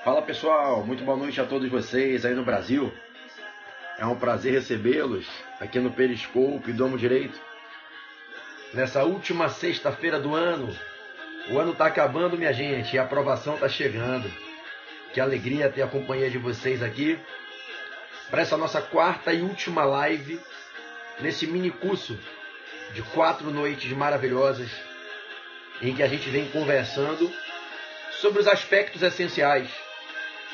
Fala pessoal, muito boa noite a todos vocês aí no Brasil. É um prazer recebê-los aqui no Periscope Domo Direito. Nessa última sexta-feira do ano, o ano está acabando, minha gente, e a aprovação está chegando. Que alegria ter a companhia de vocês aqui para essa nossa quarta e última live nesse mini curso de 4 noites maravilhosas em que a gente vem conversando sobre os aspectos essenciais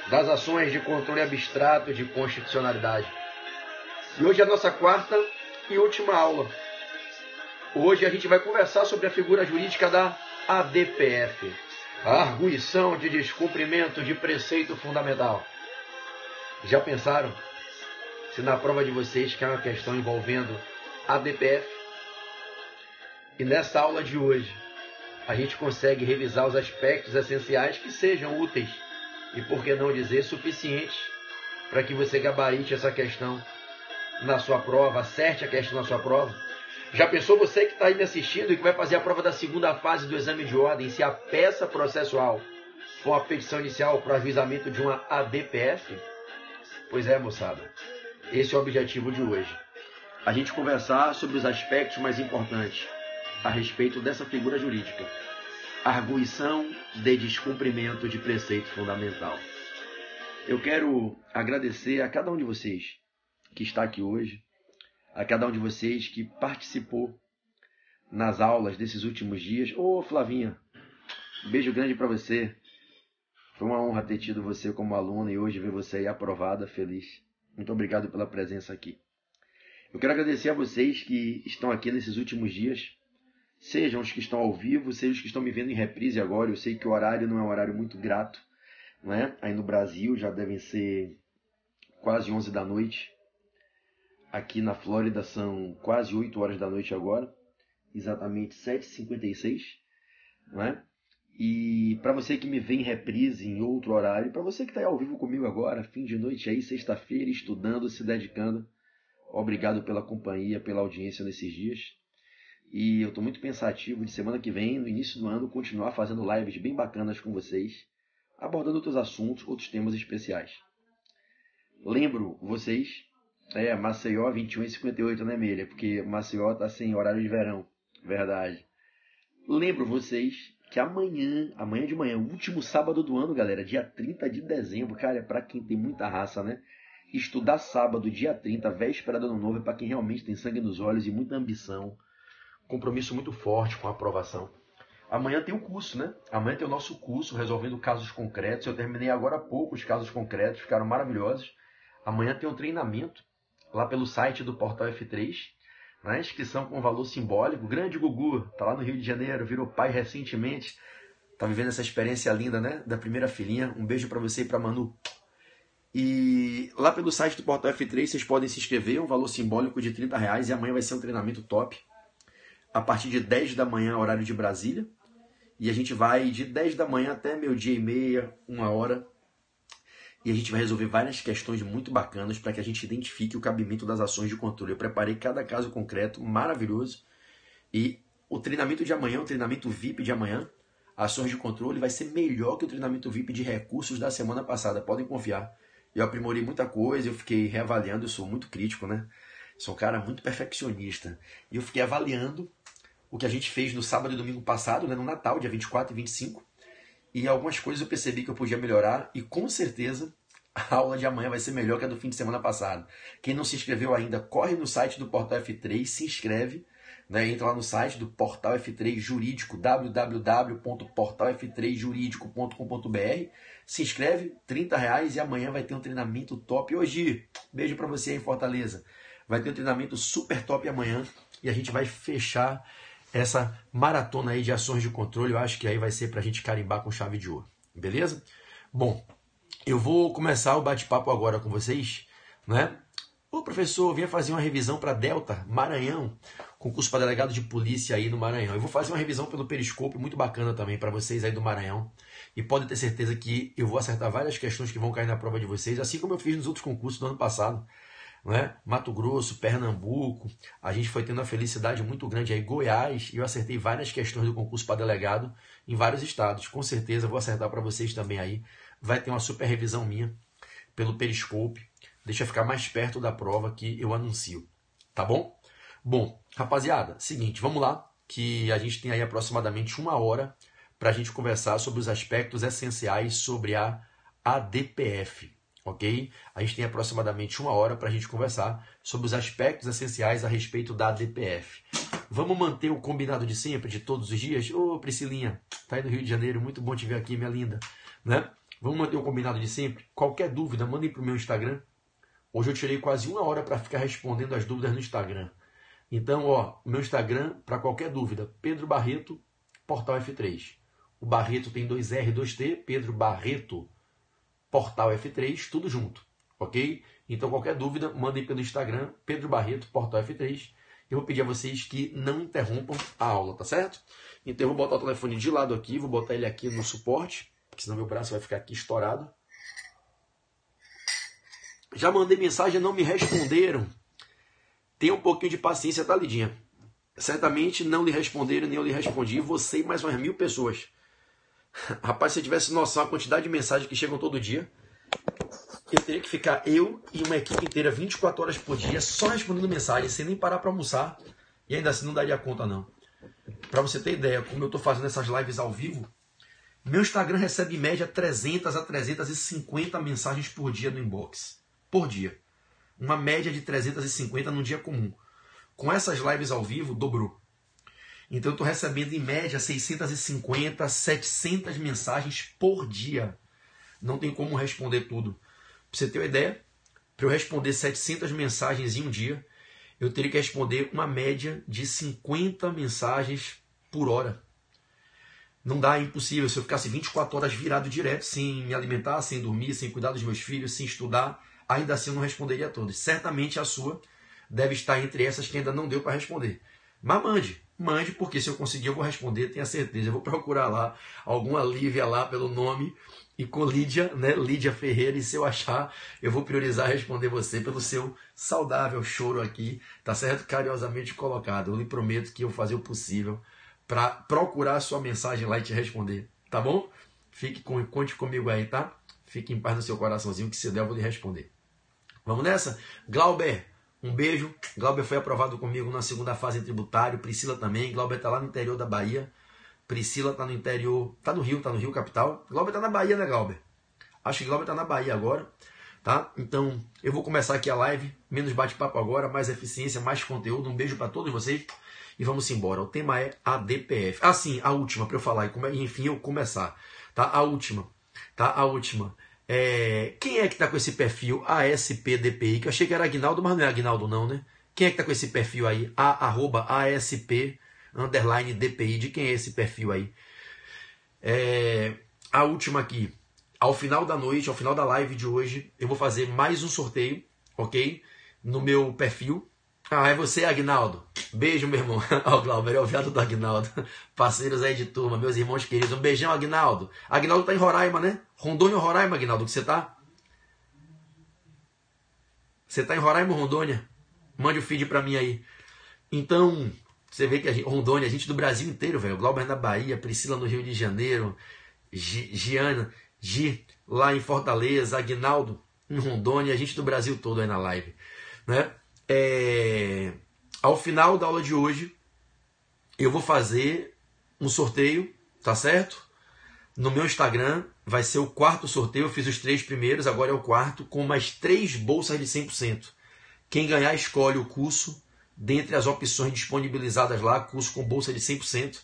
das ações de controle abstrato de constitucionalidade. E hoje é a nossa quarta e última aula. Hoje a gente vai conversar sobre a figura jurídica da ADPF, a arguição de descumprimento de preceito fundamental. Já pensaram se na prova de vocês cai uma questão envolvendo ADPF? E nessa aula de hoje a gente consegue revisar os aspectos essenciais que sejam úteis e, por que não dizer, suficientes para que você gabarite essa questão na sua prova, acerte a questão na sua prova. Já pensou você que está aí me assistindo e que vai fazer a prova da segunda fase do exame de ordem, se a peça processual for a petição inicial para o ajuizamento de uma ADPF? Pois é, moçada, esse é o objetivo de hoje. A gente conversar sobre os aspectos mais importantes a respeito dessa figura jurídica. Arguição de descumprimento de preceito fundamental. Eu quero agradecer a cada um de vocês que está aqui hoje, a cada um de vocês que participou nas aulas desses últimos dias. Ô, Flavinha, um beijo grande para você. Foi uma honra ter tido você como aluna e hoje ver você aí aprovada, feliz. Muito obrigado pela presença aqui. Eu quero agradecer a vocês que estão aqui nesses últimos dias, sejam os que estão ao vivo, sejam os que estão me vendo em reprise agora. Eu sei que o horário não é um horário muito grato, não é? Aí no Brasil já devem ser quase 11 da noite. Aqui na Flórida são quase 8 horas da noite agora, exatamente 7h56, não é? E para você que me vê em reprise em outro horário, para você que está ao vivo comigo agora, fim de noite aí, sexta-feira, estudando, se dedicando, obrigado pela companhia, pela audiência nesses dias. E eu estou muito pensativo de semana que vem, no início do ano, continuar fazendo lives bem bacanas com vocês, abordando outros assuntos, outros temas especiais. Lembro vocês, Maceió 21h58, né, Melia? Porque Maceió está sem horário de verão, verdade. Lembro vocês que amanhã de manhã, último sábado do ano, galera, dia 30 de dezembro, cara, é para quem tem muita raça, né? Estudar sábado, dia 30, véspera do ano novo, é para quem realmente tem sangue nos olhos e muita ambição. Compromisso muito forte com a aprovação. Amanhã tem o curso, né? Amanhã tem o nosso curso resolvendo casos concretos. Eu terminei agora há pouco os casos concretos, ficaram maravilhosos. Amanhã tem um treinamento lá pelo site do Portal F3, né? Inscrição com valor simbólico. Grande Gugu, tá lá no Rio de Janeiro, virou pai recentemente. Tá vivendo essa experiência linda, né? Da primeira filhinha. Um beijo para você e para Manu. E lá pelo site do Portal F3 vocês podem se inscrever, um valor simbólico de R$30, e amanhã vai ser um treinamento top. A partir de 10 da manhã, horário de Brasília. E a gente vai de 10 da manhã até meio-dia e meia, 1h. E a gente vai resolver várias questões muito bacanas para que a gente identifique o cabimento das ações de controle. Eu preparei cada caso concreto, maravilhoso. E o treinamento de amanhã, o treinamento VIP de amanhã, ações de controle, vai ser melhor que o treinamento VIP de recursos da semana passada. Podem confiar. Eu aprimorei muita coisa, eu fiquei reavaliando, eu sou muito crítico, né? Sou um cara muito perfeccionista. E eu fiquei avaliando o que a gente fez no sábado e domingo passado, né, no Natal, dia 24 e 25. E algumas coisas eu percebi que eu podia melhorar. E com certeza a aula de amanhã vai ser melhor que a do fim de semana passado. Quem não se inscreveu ainda, corre no site do Portal F3, se inscreve. Né, entra lá no site do Portal F3 Jurídico, www.portalf3juridico.com.br. Se inscreve, R$30, e amanhã vai ter um treinamento top. Hoje, beijo para você aí em Fortaleza. Vai ter um treinamento super top amanhã e a gente vai fechar essa maratona aí de ações de controle. Eu acho que aí vai ser para a gente carimbar com chave de ouro. Beleza? Bom, eu vou começar o bate-papo agora com vocês, né? Ô professor, eu vinha fazer uma revisão para Delta, Maranhão, concurso para delegado de polícia aí no Maranhão. Eu vou fazer uma revisão pelo Periscope muito bacana também para vocês aí do Maranhão. E podem ter certeza que eu vou acertar várias questões que vão cair na prova de vocês, assim como eu fiz nos outros concursos do ano passado. Né? Mato Grosso, Pernambuco, a gente foi tendo uma felicidade muito grande aí, Goiás, e eu acertei várias questões do concurso para delegado em vários estados. Com certeza vou acertar para vocês também aí vai ter uma super revisão minha pelo Periscope. Deixa eu ficar mais perto da prova que eu anuncio. Tá bom? Bom, rapaziada, seguinte, vamos lá, que a gente tem aí aproximadamente 1 hora para a gente conversar sobre os aspectos essenciais sobre a ADPF, ok? A gente tem aproximadamente 1 hora para a gente conversar sobre os aspectos essenciais a respeito da ADPF. Vamos manter o combinado de sempre, de todos os dias? Ô, Priscilinha, tá aí no Rio de Janeiro, muito bom te ver aqui, minha linda, né? Vamos manter o combinado de sempre? Qualquer dúvida, mandem para o meu Instagram. Hoje eu tirei quase 1 hora para ficar respondendo as dúvidas no Instagram. Então, ó, meu Instagram, para qualquer dúvida, Pedro Barreto, Portal F3. O Barreto tem 2R, 2T, Pedro Barreto, Portal F3, tudo junto, ok? Então, qualquer dúvida, mandem pelo Instagram, Pedro Barreto, Portal F3. Eu vou pedir a vocês que não interrompam a aula, tá certo? Então, eu vou botar o telefone de lado aqui, vou botar ele aqui no suporte, porque senão meu braço vai ficar aqui estourado. Já mandei mensagem, não me responderam. Tenha um pouquinho de paciência, tá, Lidinha? Certamente não lhe responderam, nem eu lhe respondi. Você e mais umas 1000 pessoas. Rapaz, se eu tivesse noção da quantidade de mensagens que chegam todo dia, eu teria que ficar eu e uma equipe inteira 24 horas por dia só respondendo mensagens, sem nem parar para almoçar. E ainda assim não daria conta, não. Para você ter ideia, como eu estou fazendo essas lives ao vivo, meu Instagram recebe em média 300 a 350 mensagens por dia no inbox. Por dia. Uma média de 350 num dia comum. Com essas lives ao vivo, dobrou. Então eu estou recebendo em média 650, 700 mensagens por dia. Não tem como responder tudo. Para você ter uma ideia, para eu responder 700 mensagens em um dia, eu teria que responder uma média de 50 mensagens por hora. Não dá, é impossível. Se eu ficasse 24 horas virado direto, sem me alimentar, sem dormir, sem cuidar dos meus filhos, sem estudar, ainda assim eu não responderia a todos. Certamente a sua deve estar entre essas que ainda não deu para responder. Mas mande, porque se eu conseguir eu vou responder, tenha certeza. Eu vou procurar lá alguma Lívia lá pelo nome e com Lídia, né, Lídia Ferreira, e se eu achar, eu vou priorizar responder você pelo seu saudável choro aqui, tá certo? Carinhosamente colocado. Eu lhe prometo que eu vou fazer o possível para procurar a sua mensagem lá e te responder, tá bom? Conte comigo aí, tá? Fique em paz no seu coraçãozinho, que se der eu vou lhe responder. Vamos nessa? Glauber, um beijo. Glauber foi aprovado comigo na segunda fase em tributário. Priscila também. Glauber está lá no interior da Bahia. Priscila está no interior. Está no Rio capital. Glauber está na Bahia, né, Glauber? Acho que Glauber está na Bahia agora. Tá? Então, eu vou começar aqui a live. Menos bate-papo agora, mais eficiência, mais conteúdo. Um beijo para todos vocês. E vamos embora. O tema é ADPF. Ah, sim, a última para eu falar. E enfim, eu começar. Tá? A última. Tá? A última. Quem é que está com esse perfil ASPDPI? Que eu achei que era Aguinaldo, mas não é Aguinaldo não, né? Quem é que está com esse perfil aí? @ASP_DPI. De quem é esse perfil aí? A última aqui. Ao final da noite, ao final da live de hoje, eu vou fazer mais um sorteio, ok? No meu perfil. Ah, é você, Aguinaldo. Beijo, meu irmão. O Glauber é o viado do Aguinaldo. Parceiros aí de turma, meus irmãos queridos. Um beijão, Aguinaldo. Aguinaldo tá em Roraima, né? Rondônia ou Roraima, Aguinaldo, que você tá? Você tá em Roraima ou Rondônia? Mande o feed pra mim aí. Então, você vê que Rondônia, a gente do Brasil inteiro, velho. Glauber na Bahia, Priscila no Rio de Janeiro, Giana, Gi lá em Fortaleza, Aguinaldo em Rondônia, a gente do Brasil todo aí na live, né? Ao final da aula de hoje, eu vou fazer um sorteio, tá certo? No meu Instagram, vai ser o 4º sorteio. Eu fiz os 3 primeiros, agora é o 4º, com mais 3 bolsas de 100%. Quem ganhar, escolhe o curso, dentre as opções disponibilizadas lá, curso com bolsa de 100%,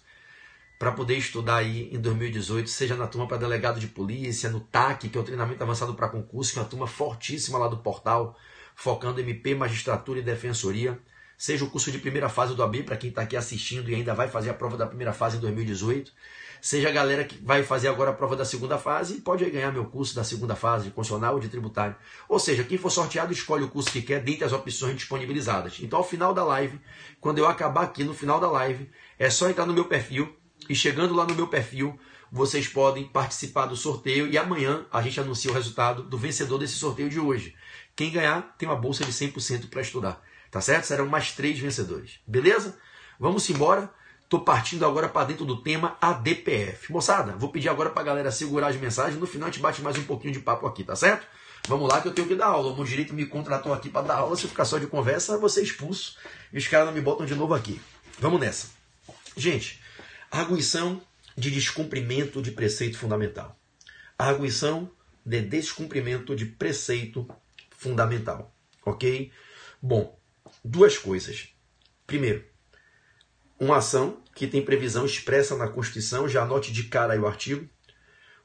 para poder estudar aí em 2018, seja na turma para delegado de polícia, no TAC, que é o treinamento avançado para concurso, que é uma turma fortíssima lá do portal, focando MP, magistratura e defensoria. Seja o curso de primeira fase do AB, para quem está aqui assistindo e ainda vai fazer a prova da primeira fase em 2018. Seja a galera que vai fazer agora a prova da segunda fase e pode ganhar meu curso da segunda fase, de constitucional ou de tributário. Ou seja, quem for sorteado escolhe o curso que quer dentre as opções disponibilizadas. Então, ao final da live, quando eu acabar aqui no final da live, é só entrar no meu perfil e chegando lá no meu perfil, vocês podem participar do sorteio e amanhã a gente anuncia o resultado do vencedor desse sorteio de hoje. Quem ganhar tem uma bolsa de 100% para estudar. Tá certo? Serão mais 3 vencedores. Beleza? Vamos embora. Estou partindo agora para dentro do tema ADPF. Moçada, vou pedir agora para a galera segurar as mensagens. No final a gente bate mais um pouquinho de papo aqui, tá certo? Vamos lá que eu tenho que dar aula. O meu direito me contratou aqui para dar aula. Se eu ficar só de conversa, eu vou ser expulso. E os caras não me botam de novo aqui. Vamos nessa. Gente, arguição de descumprimento de preceito fundamental. Arguição de descumprimento de preceito fundamental. Ok? Bom, duas coisas. Primeiro, uma ação que tem previsão expressa na Constituição, já anote de cara aí o artigo.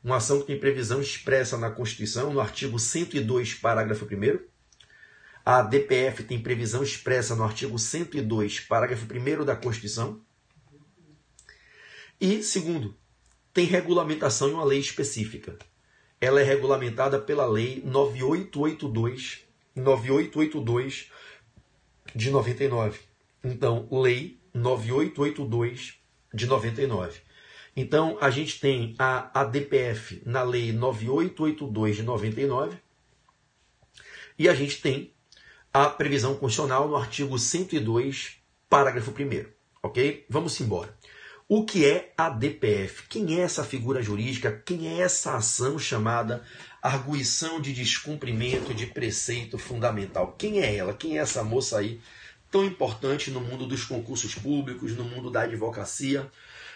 Uma ação que tem previsão expressa na Constituição, no artigo 102, parágrafo 1º. A ADPF tem previsão expressa no artigo 102, parágrafo 1º da Constituição. E, segundo, tem regulamentação em uma lei específica. Ela é regulamentada pela Lei 9882 de 99. Então, Lei 9882 de 99. Então, a gente tem a ADPF na Lei 9882 de 99 e a gente tem a previsão constitucional no artigo 102, parágrafo 1º. Ok? Vamos embora. O que é a ADPF? Quem é essa figura jurídica? Quem é essa ação chamada arguição de descumprimento de preceito fundamental? Quem é ela? Quem é essa moça aí tão importante no mundo dos concursos públicos, no mundo da advocacia,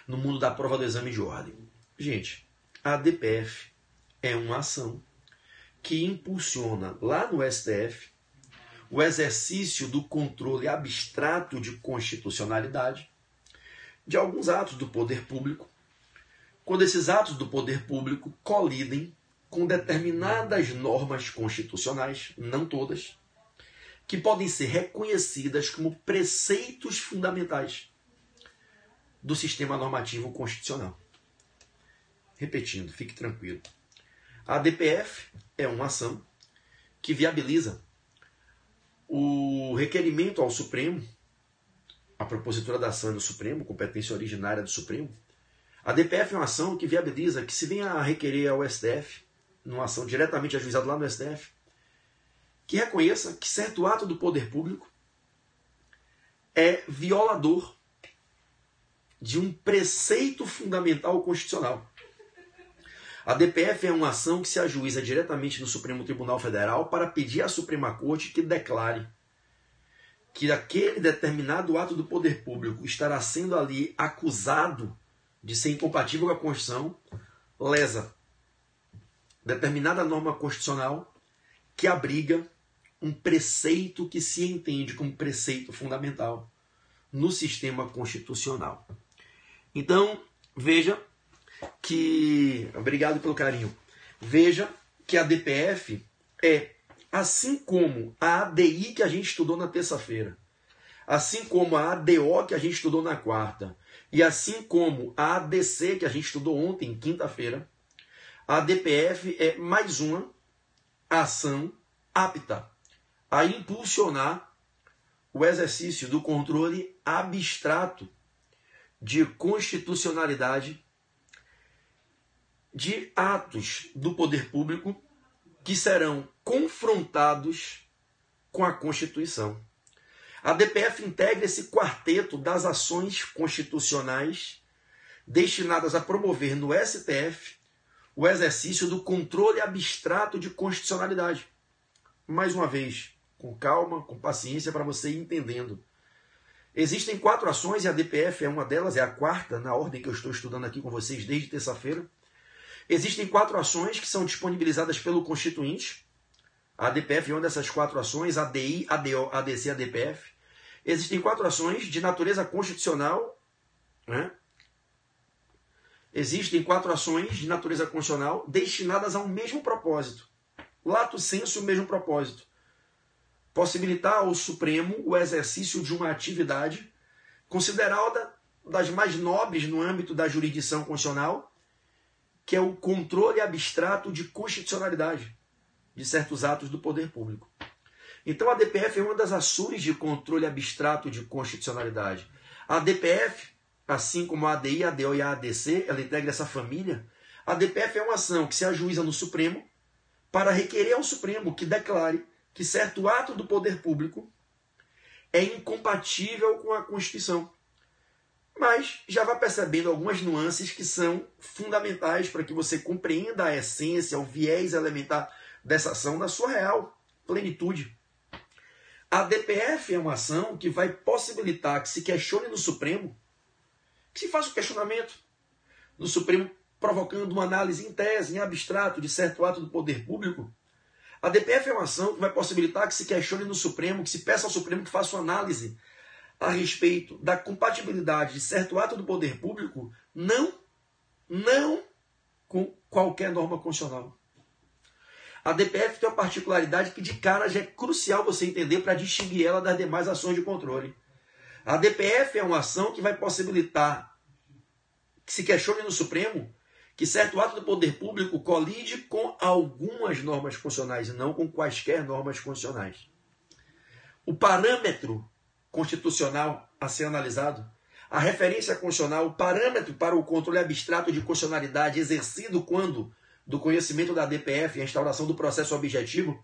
no mundo da prova do exame de ordem? Gente, a ADPF é uma ação que impulsiona lá no STF o exercício do controle abstrato de constitucionalidade de alguns atos do poder público, quando esses atos do poder público colidem com determinadas normas constitucionais, não todas, que podem ser reconhecidas como preceitos fundamentais do sistema normativo constitucional. Repetindo, fique tranquilo. A ADPF é uma ação que viabiliza o requerimento ao Supremo, a propositura da ação no Supremo, competência originária do Supremo. A ADPF é uma ação que viabiliza que se venha a requerer ao STF, numa ação diretamente ajuizada lá no STF, que reconheça que certo ato do poder público é violador de um preceito fundamental constitucional. A ADPF é uma ação que se ajuiza diretamente no Supremo Tribunal Federal para pedir à Suprema Corte que declare que aquele determinado ato do poder público estará sendo ali acusado de ser incompatível com a Constituição, lesa determinada norma constitucional que abriga um preceito que se entende como preceito fundamental no sistema constitucional. Então, veja que... Obrigado pelo carinho. Veja que a ADPF é, assim como a ADI que a gente estudou na terça-feira, assim como a ADO que a gente estudou na quarta, e assim como a ADC que a gente estudou ontem, quinta-feira, a ADPF é mais uma ação apta a impulsionar o exercício do controle abstrato de constitucionalidade de atos do poder público que serão confrontados com a Constituição. A ADPF integra esse quarteto das ações constitucionais destinadas a promover no STF o exercício do controle abstrato de constitucionalidade. Mais uma vez, com calma, com paciência, para você ir entendendo. Existem 4 ações e a ADPF é uma delas, é a quarta, na ordem que eu estou estudando aqui com vocês desde terça-feira. Existem 4 ações que são disponibilizadas pelo Constituinte. A ADPF é uma dessas 4 ações, ADI, ADO, ADC e ADPF. Existem 4 ações de natureza constitucional, né? Existem 4 ações de natureza constitucional destinadas a um mesmo propósito. Lato sensu, o mesmo propósito. Possibilitar ao Supremo o exercício de uma atividade considerada das mais nobres no âmbito da jurisdição constitucional, que é o controle abstrato de constitucionalidade de certos atos do poder público. Então a ADPF é uma das ações de controle abstrato de constitucionalidade. A ADPF, assim como a ADI, a ADO e a ADC, ela integra essa família. A ADPF é uma ação que se ajuiza no Supremo para requerer ao Supremo que declare que certo ato do poder público é incompatível com a Constituição. mas já vai percebendo algumas nuances que são fundamentais para que você compreenda a essência, o viés elementar dessa ação na sua real plenitude. A DPF é uma ação que vai possibilitar que se questione no Supremo, que se faça o questionamento no Supremo, provocando uma análise em tese, em abstrato, de certo ato do poder público. A DPF é uma ação que vai possibilitar que se questione no Supremo, que se peça ao Supremo que faça uma análise a respeito da compatibilidade de certo ato do poder público, não com qualquer norma constitucional. A DPF tem uma particularidade que de cara já é crucial você entender para distinguir ela das demais ações de controle. A DPF é uma ação que vai possibilitar que se questione no Supremo que certo ato do poder público colide com algumas normas constitucionais e não com quaisquer normas constitucionais. O parâmetro constitucional a ser analisado, a referência constitucional, o parâmetro para o controle abstrato de constitucionalidade exercido quando do conhecimento da DPF e a instauração do processo objetivo,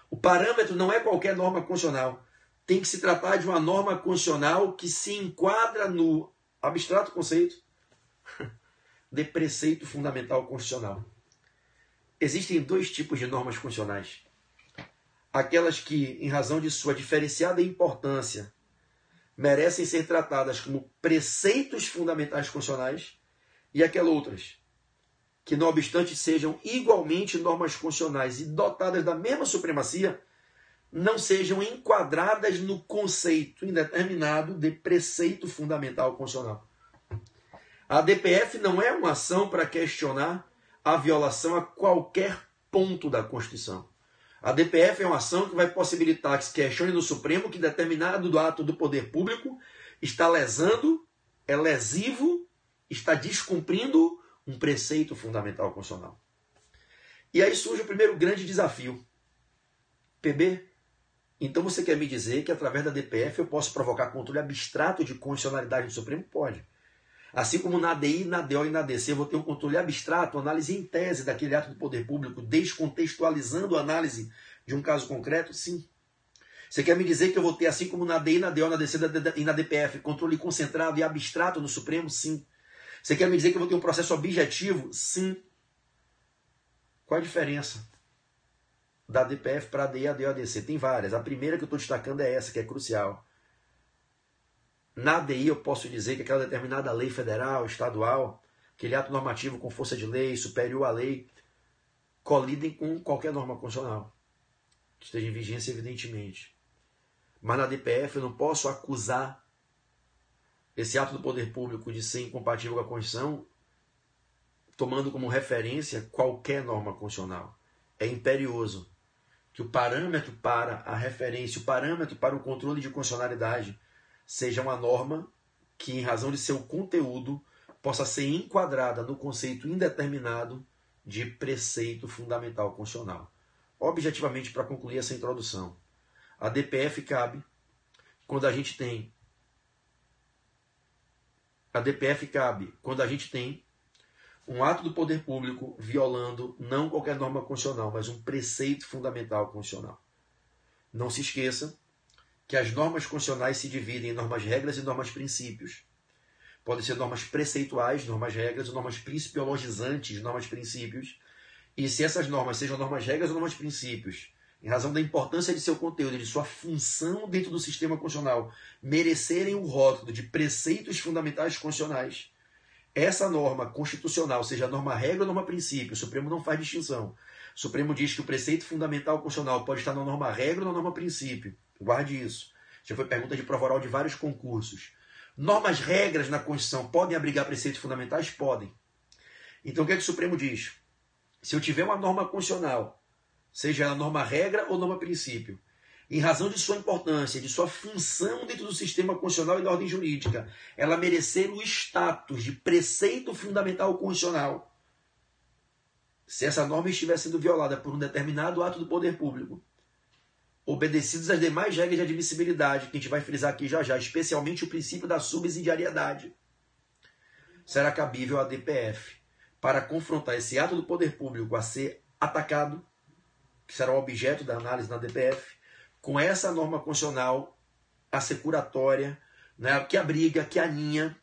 o parâmetro não é qualquer norma constitucional. Tem que se tratar de uma norma constitucional que se enquadra no abstrato conceito de preceito fundamental constitucional. Existem dois tipos de normas constitucionais. Aquelas que, em razão de sua diferenciada importância, merecem ser tratadas como preceitos fundamentais constitucionais, e aquelas outras que, não obstante sejam igualmente normas constitucionais e dotadas da mesma supremacia, não sejam enquadradas no conceito indeterminado de preceito fundamental constitucional. A DPF não é uma ação para questionar a violação a qualquer ponto da Constituição. A DPF é uma ação que vai possibilitar que se questione no Supremo que determinado ato do poder público está lesando, é lesivo, está descumprindo um preceito fundamental constitucional. E aí surge o primeiro grande desafio. PB, então você quer me dizer que através da DPF eu posso provocar controle abstrato de constitucionalidade do Supremo? Pode. Assim como na ADI, na DO e na DC eu vou ter um controle abstrato, análise em tese daquele ato do poder público, descontextualizando a análise de um caso concreto? Sim. Você quer me dizer que eu vou ter, assim como na ADI, na DO, na DC e na DPF, controle concentrado e abstrato no Supremo? Sim. Você quer me dizer que eu vou ter um processo objetivo? Sim. Qual a diferença da DPF para a ADI, a DO e a DC? Tem várias. A primeira que eu estou destacando é essa, que é crucial. Na ADI eu posso dizer que aquela determinada lei federal, estadual, aquele ato normativo com força de lei, superior à lei, colidem com qualquer norma constitucional que esteja em vigência, evidentemente. Mas na DPF eu não posso acusar esse ato do poder público de ser incompatível com a Constituição, tomando como referência qualquer norma constitucional. É imperioso que o parâmetro para a referência, o parâmetro para o controle de constitucionalidade seja uma norma que, em razão de seu conteúdo, possa ser enquadrada no conceito indeterminado de preceito fundamental constitucional. Objetivamente, para concluir essa introdução, a DPF cabe quando a gente tem um ato do poder público violando não qualquer norma constitucional, mas um preceito fundamental constitucional. Não se esqueça que as normas constitucionais se dividem em normas regras e normas princípios. Podem ser normas preceituais, normas regras, ou normas principiologizantes, normas princípios. E se essas normas sejam normas regras ou normas princípios, em razão da importância de seu conteúdo e de sua função dentro do sistema constitucional, merecerem o rótulo de preceitos fundamentais constitucionais, essa norma constitucional, seja norma regra ou norma princípio, o Supremo não faz distinção. O Supremo diz que o preceito fundamental constitucional pode estar na norma regra ou na norma princípio. Guarde isso. Já foi pergunta de prova oral de vários concursos. Normas regras na Constituição podem abrigar preceitos fundamentais? Podem. Então o que é que o Supremo diz? Se eu tiver uma norma constitucional, seja ela norma regra ou norma princípio, em razão de sua importância, de sua função dentro do sistema constitucional e da ordem jurídica, ela merecer o status de preceito fundamental constitucional, se essa norma estiver sendo violada por um determinado ato do poder público, obedecidos às demais regras de admissibilidade, que a gente vai frisar aqui já já, especialmente o princípio da subsidiariedade, será cabível à DPF para confrontar esse ato do poder público a ser atacado, que será o objeto da análise na DPF, com essa norma constitucional assecuratória, né, que abriga, que aninha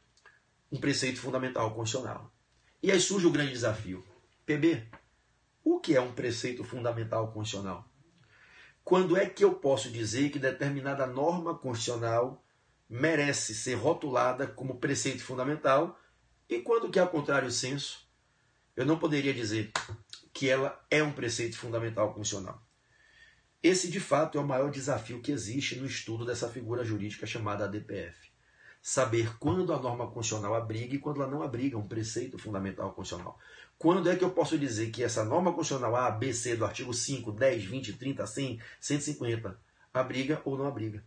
um preceito fundamental constitucional. E aí surge o grande desafio. PB, o que é um preceito fundamental constitucional? Quando é que eu posso dizer que determinada norma constitucional merece ser rotulada como preceito fundamental e quando que, ao contrário senso, eu não poderia dizer que ela é um preceito fundamental constitucional? Esse, de fato, é o maior desafio que existe no estudo dessa figura jurídica chamada ADPF. Saber quando a norma constitucional abriga e quando ela não abriga um preceito fundamental constitucional. Quando é que eu posso dizer que essa norma constitucional A, B, C do artigo 5, 10, 20, 30, 100, 150 abriga ou não abriga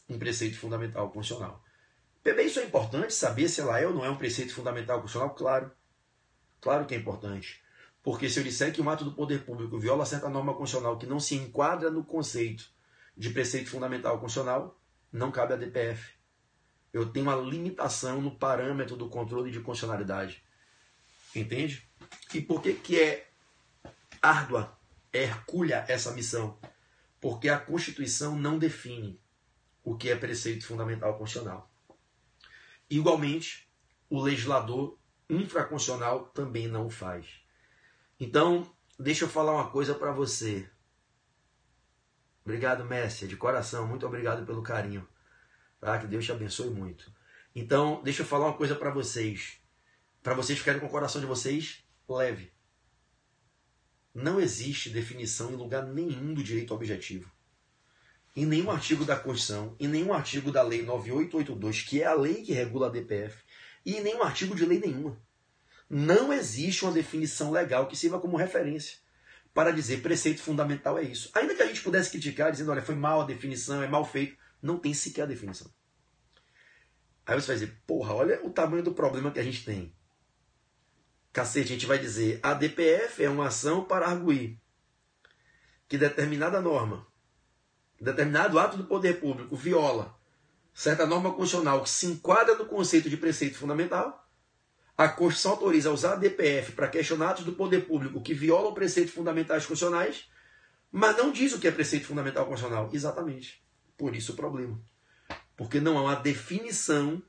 um preceito fundamental constitucional? PB, isso é importante saber se ela é ou não é um preceito fundamental constitucional? Claro. Claro que é importante. Porque se eu disser que um ato do poder público viola certa norma constitucional que não se enquadra no conceito de preceito fundamental constitucional, não cabe a DPF. Eu tenho uma limitação no parâmetro do controle de constitucionalidade. Entende? E por que é árdua, é hercúlea essa missão? Porque a Constituição não define o que é preceito fundamental constitucional. Igualmente, o legislador infraconstitucional também não o faz. Então, deixa eu falar uma coisa para você. Obrigado, Messia, de coração. Muito obrigado pelo carinho. Tá? Que Deus te abençoe muito. Então, deixa eu falar uma coisa para vocês. Para vocês ficarem com o coração de vocês leve. Não existe definição em lugar nenhum do direito objetivo. Em nenhum artigo da Constituição, em nenhum artigo da Lei 9882, que é a lei que regula a DPF, e em nenhum artigo de lei nenhuma. Não existe uma definição legal que sirva como referência para dizer preceito fundamental é isso. Ainda que a gente pudesse criticar dizendo, olha, foi mal a definição, é mal feito, não tem sequer a definição. Aí você vai dizer, porra, olha o tamanho do problema que a gente tem. Cacete, a gente vai dizer, a DPF é uma ação para arguir que determinada norma, determinado ato do poder público viola certa norma constitucional que se enquadra no conceito de preceito fundamental. A Constituição autoriza a usar a DPF para questionar atos do poder público que violam preceitos fundamentais constitucionais, mas não diz o que é preceito fundamental constitucional. Exatamente. Por isso o problema. Porque não há uma definição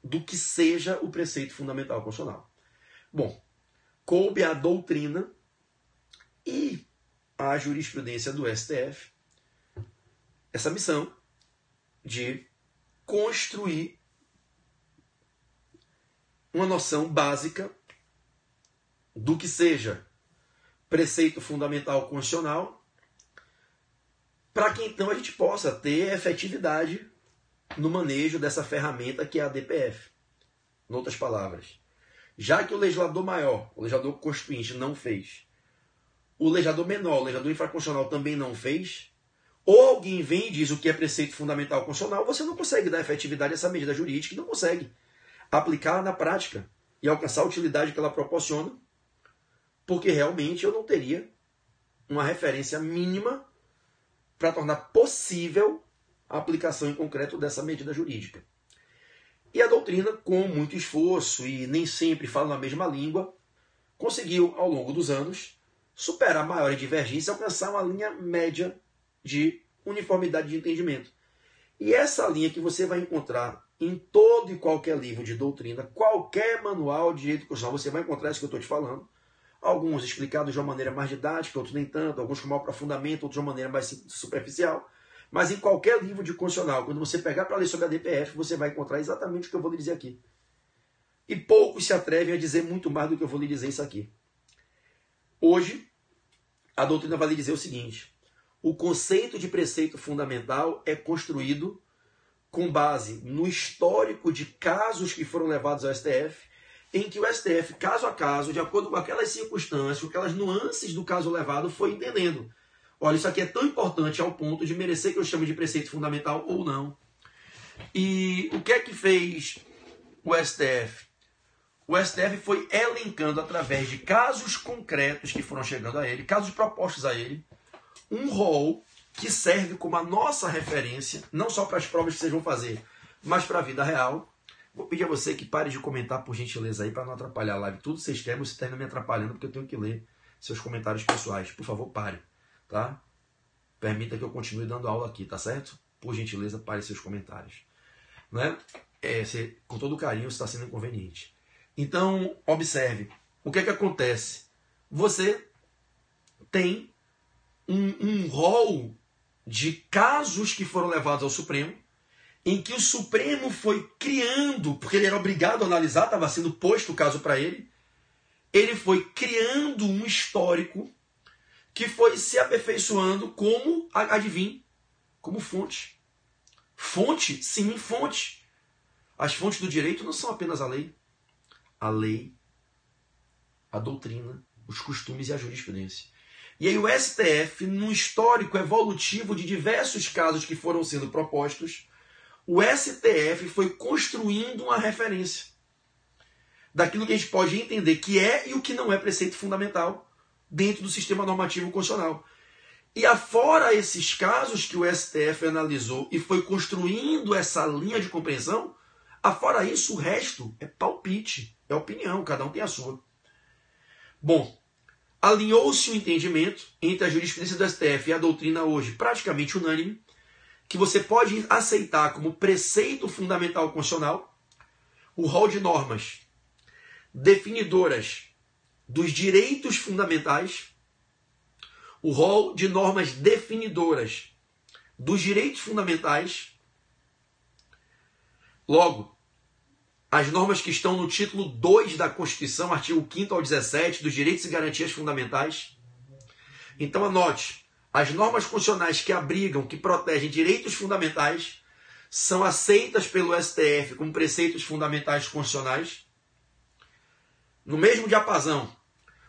do que seja o preceito fundamental constitucional. Bom, coube à doutrina e à jurisprudência do STF essa missão de construir uma noção básica do que seja preceito fundamental constitucional, para que então a gente possa ter efetividade no manejo dessa ferramenta que é a DPF. Em outras palavras, já que o legislador maior, o legislador constituinte não fez, o legislador menor, o legislador infraconstitucional também não fez, ou alguém vem e diz o que é preceito fundamental constitucional, você não consegue dar efetividade a essa medida jurídica e não consegue aplicá-la na prática e alcançar a utilidade que ela proporciona, porque realmente eu não teria uma referência mínima para tornar possível a aplicação em concreto dessa medida jurídica. E a doutrina, com muito esforço e nem sempre fala na mesma língua, conseguiu, ao longo dos anos, superar maiores divergências e alcançar uma linha média de uniformidade de entendimento. E essa linha que você vai encontrar em todo e qualquer livro de doutrina, qualquer manual de direito constitucional, você vai encontrar isso que eu estou te falando. Alguns explicados de uma maneira mais didática, outros nem tanto, alguns com maior aprofundamento, outros de uma maneira mais superficial. Mas em qualquer livro de constitucional, quando você pegar para ler sobre a DPF, você vai encontrar exatamente o que eu vou lhe dizer aqui. E poucos se atrevem a dizer muito mais do que eu vou lhe dizer isso aqui. Hoje, a doutrina vai lhe dizer o seguinte: o conceito de preceito fundamental é construído com base no histórico de casos que foram levados ao STF, em que o STF, caso a caso, de acordo com aquelas circunstâncias, com aquelas nuances do caso levado, foi entendendo. Olha, isso aqui é tão importante ao ponto de merecer que eu chame de preceito fundamental ou não. E o que é que fez o STF? O STF foi elencando, através de casos concretos que foram chegando a ele, casos propostos a ele, um rol que serve como a nossa referência, não só para as provas que vocês vão fazer, mas para a vida real. Vou pedir a você que pare de comentar, por gentileza, aí, para não atrapalhar a live. Tudo que vocês querem, você está me atrapalhando, porque eu tenho que ler seus comentários pessoais. Por favor, pare, tá? Permita que eu continue dando aula aqui, tá certo? Por gentileza, pare seus comentários. Né? com todo carinho, está sendo inconveniente. Então, observe. O que é que acontece? Você tem um rol de casos que foram levados ao Supremo, em que o Supremo foi criando, porque ele era obrigado a analisar, estava sendo posto o caso para ele foi criando um histórico que foi se aperfeiçoando como, adivinhe, como fonte. Fonte? Sim, fonte. As fontes do direito não são apenas a lei. A lei, a doutrina, os costumes e a jurisprudência. E aí o STF, num histórico evolutivo de diversos casos que foram sendo propostos, o STF foi construindo uma referência daquilo que a gente pode entender que é e o que não é preceito fundamental dentro do sistema normativo constitucional. E afora esses casos que o STF analisou e foi construindo essa linha de compreensão, afora isso, o resto é palpite, é opinião, cada um tem a sua. Bom, alinhou-se o entendimento entre a jurisprudência do STF e a doutrina hoje praticamente unânime, que você pode aceitar como preceito fundamental constitucional o rol de normas definidoras dos direitos fundamentais, o rol de normas definidoras dos direitos fundamentais. Logo, as normas que estão no título 2 da Constituição, artigo 5º ao 17, dos direitos e garantias fundamentais. Então anote, as normas constitucionais que abrigam, que protegem direitos fundamentais, são aceitas pelo STF como preceitos fundamentais constitucionais. No mesmo diapasão,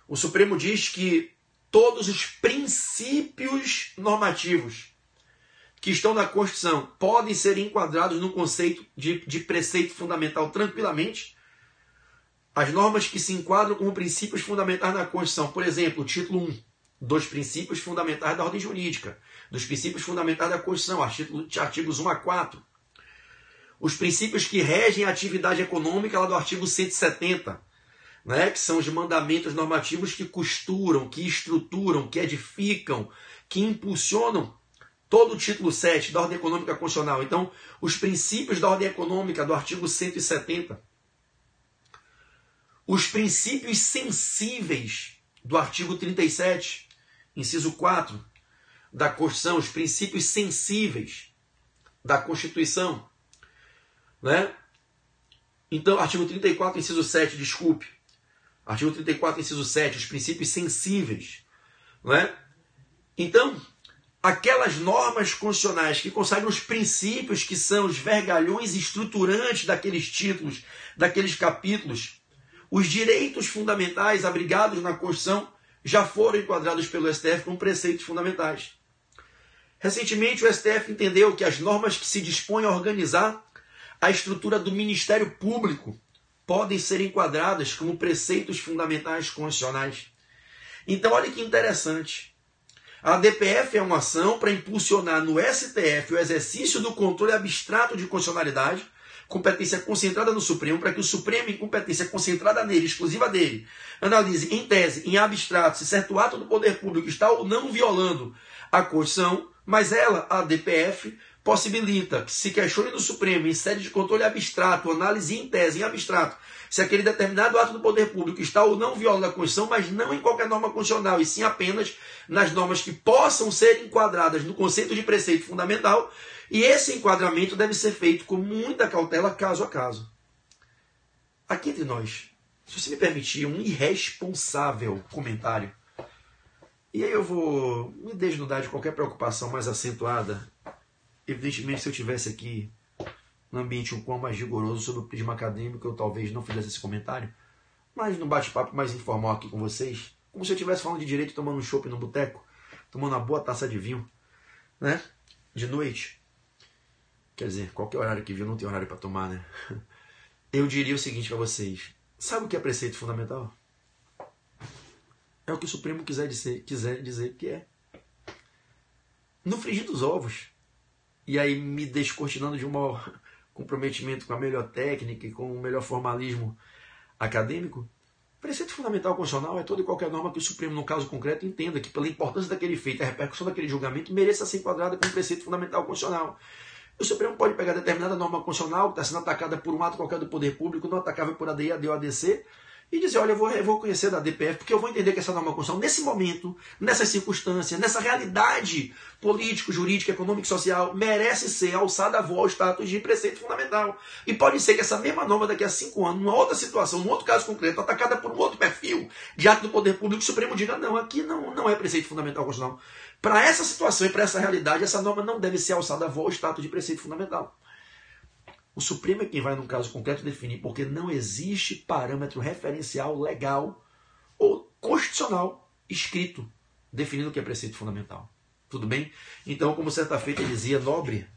o Supremo diz que todos os princípios normativos que estão na Constituição podem ser enquadrados no conceito de preceito fundamental tranquilamente. As normas que se enquadram como princípios fundamentais na Constituição, por exemplo, o título 1, dos princípios fundamentais da ordem jurídica, dos princípios fundamentais da Constituição, artigos 1 a 4. Os princípios que regem a atividade econômica, lá do artigo 170, né, que são os mandamentos normativos que costuram, que estruturam, que edificam, que impulsionam todo o título 7 da ordem econômica constitucional. Então, os princípios da ordem econômica do artigo 170. Os princípios sensíveis do artigo 37, inciso 4 da Constituição, os princípios sensíveis da Constituição, né? Então, artigo 34, inciso 7, desculpe. Artigo 34, inciso 7, os princípios sensíveis, né? Então, aquelas normas constitucionais que consagram os princípios que são os vergalhões estruturantes daqueles títulos, daqueles capítulos, os direitos fundamentais abrigados na Constituição já foram enquadrados pelo STF como preceitos fundamentais. Recentemente, o STF entendeu que as normas que se dispõem a organizar a estrutura do Ministério Público podem ser enquadradas como preceitos fundamentais constitucionais. Então, olha que interessante. A DPF é uma ação para impulsionar no STF o exercício do controle abstrato de constitucionalidade, competência concentrada no Supremo, para que o Supremo, em competência concentrada nele, exclusiva dele, analise em tese, em abstrato, se certo ato do poder público está ou não violando a Constituição, mas ela, a DPF, possibilita que se questione no Supremo, em sede de controle abstrato, análise em tese, em abstrato, se aquele determinado ato do poder público está ou não violando a Constituição, mas não em qualquer norma constitucional, e sim apenas nas normas que possam ser enquadradas no conceito de preceito fundamental, e esse enquadramento deve ser feito com muita cautela, caso a caso. Aqui entre nós, se você me permitir um irresponsável comentário, e aí eu vou me desnudar de qualquer preocupação mais acentuada. Evidentemente, se eu estivesse aqui num ambiente um pouco mais rigoroso sobre o prisma acadêmico, eu talvez não fizesse esse comentário, mas num bate-papo mais informal aqui com vocês, como se eu estivesse falando de direito, tomando um chopp no boteco, tomando uma boa taça de vinho, né? De noite. Quer dizer, qualquer horário que vinho, não tem horário para tomar, né? Eu diria o seguinte para vocês. Sabe o que é preceito fundamental? É o que o Supremo quiser dizer que é. No frigir dos ovos. E aí me descortinando de um maior comprometimento com a melhor técnica e com o melhor formalismo acadêmico, preceito fundamental constitucional é toda e qualquer norma que o Supremo, no caso concreto, entenda que pela importância daquele feito, a repercussão daquele julgamento, mereça ser enquadrada como preceito fundamental constitucional. O Supremo pode pegar determinada norma constitucional que está sendo atacada por um ato qualquer do poder público, não atacável por ADI, AD ou ADC, e dizer, olha, eu vou conhecer da DPF, porque eu vou entender que essa norma constitucional, nesse momento, nessas circunstâncias, nessa realidade político, jurídica, econômica e social, merece ser alçada a voz ao status de preceito fundamental. E pode ser que essa mesma norma, daqui a 5 anos, numa outra situação, num outro caso concreto, atacada por um outro perfil de ato do poder público, o Supremo diga, não, aqui não é preceito fundamental constitucional. Para essa situação e para essa realidade, essa norma não deve ser alçada a voz ao status de preceito fundamental. O Supremo é quem vai, num caso concreto, definir, porque não existe parâmetro referencial legal ou constitucional escrito definindo o que é preceito fundamental. Tudo bem? Então, como certa feita dizia Nobre,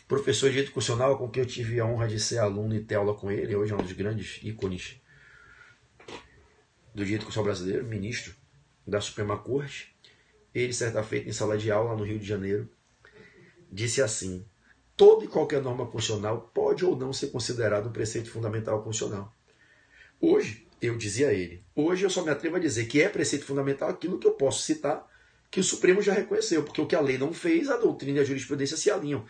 professor de direito constitucional com quem eu tive a honra de ser aluno e ter aula com ele, hoje é um dos grandes ícones do direito constitucional brasileiro, ministro da Suprema Corte, ele, certa feita, em sala de aula no Rio de Janeiro, disse assim: toda e qualquer norma constitucional pode ou não ser considerado um preceito fundamental constitucional. Hoje, eu dizia a ele, hoje eu só me atrevo a dizer que é preceito fundamental aquilo que eu posso citar, que o Supremo já reconheceu, porque o que a lei não fez, a doutrina e a jurisprudência se alinham.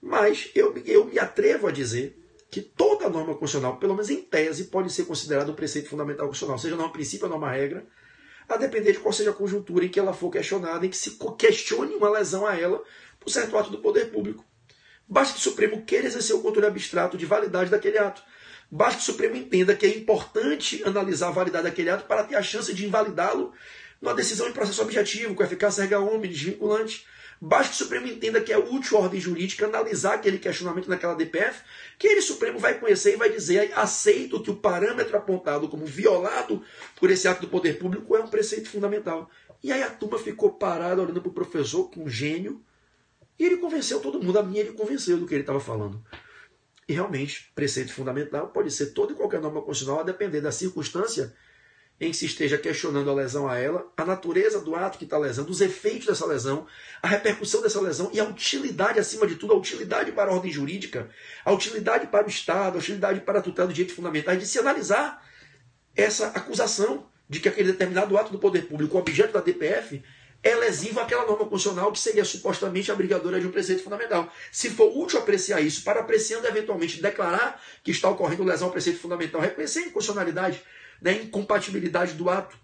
Mas eu me atrevo a dizer que toda norma constitucional, pelo menos em tese, pode ser considerada um preceito fundamental constitucional, seja norma princípio ou norma regra, a depender de qual seja a conjuntura em que ela for questionada, em que se questione uma lesão a ela por certo ato do poder público. Basta que o Supremo queira exercer o controle abstrato de validade daquele ato. Basta que o Supremo entenda que é importante analisar a validade daquele ato para ter a chance de invalidá-lo numa decisão em processo objetivo, com eficácia erga omnes, desvinculante. Basta que o Supremo entenda que é útil à ordem jurídica analisar aquele questionamento naquela DPF, que ele, Supremo, vai conhecer e vai dizer, aceito que o parâmetro apontado como violado por esse ato do poder público é um preceito fundamental. E aí a turma ficou parada olhando para o professor, que é um gênio, e ele convenceu todo mundo, a mim ele convenceu do que ele estava falando. E realmente, preceito fundamental pode ser toda e qualquer norma constitucional, a depender da circunstância em que se esteja questionando a lesão a ela, a natureza do ato que está lesando, os efeitos dessa lesão, a repercussão dessa lesão e a utilidade, acima de tudo, a utilidade para a ordem jurídica, a utilidade para o Estado, a utilidade para a tutela dos direitos fundamentais, de se analisar essa acusação de que aquele determinado ato do poder público, o objeto da DPF, é lesivo àquela norma constitucional que seria supostamente abrigadora de um preceito fundamental. Se for útil apreciar isso, para apreciando eventualmente declarar que está ocorrendo lesão ao preceito fundamental, reconhecer a inconstitucionalidade, a incompatibilidade do ato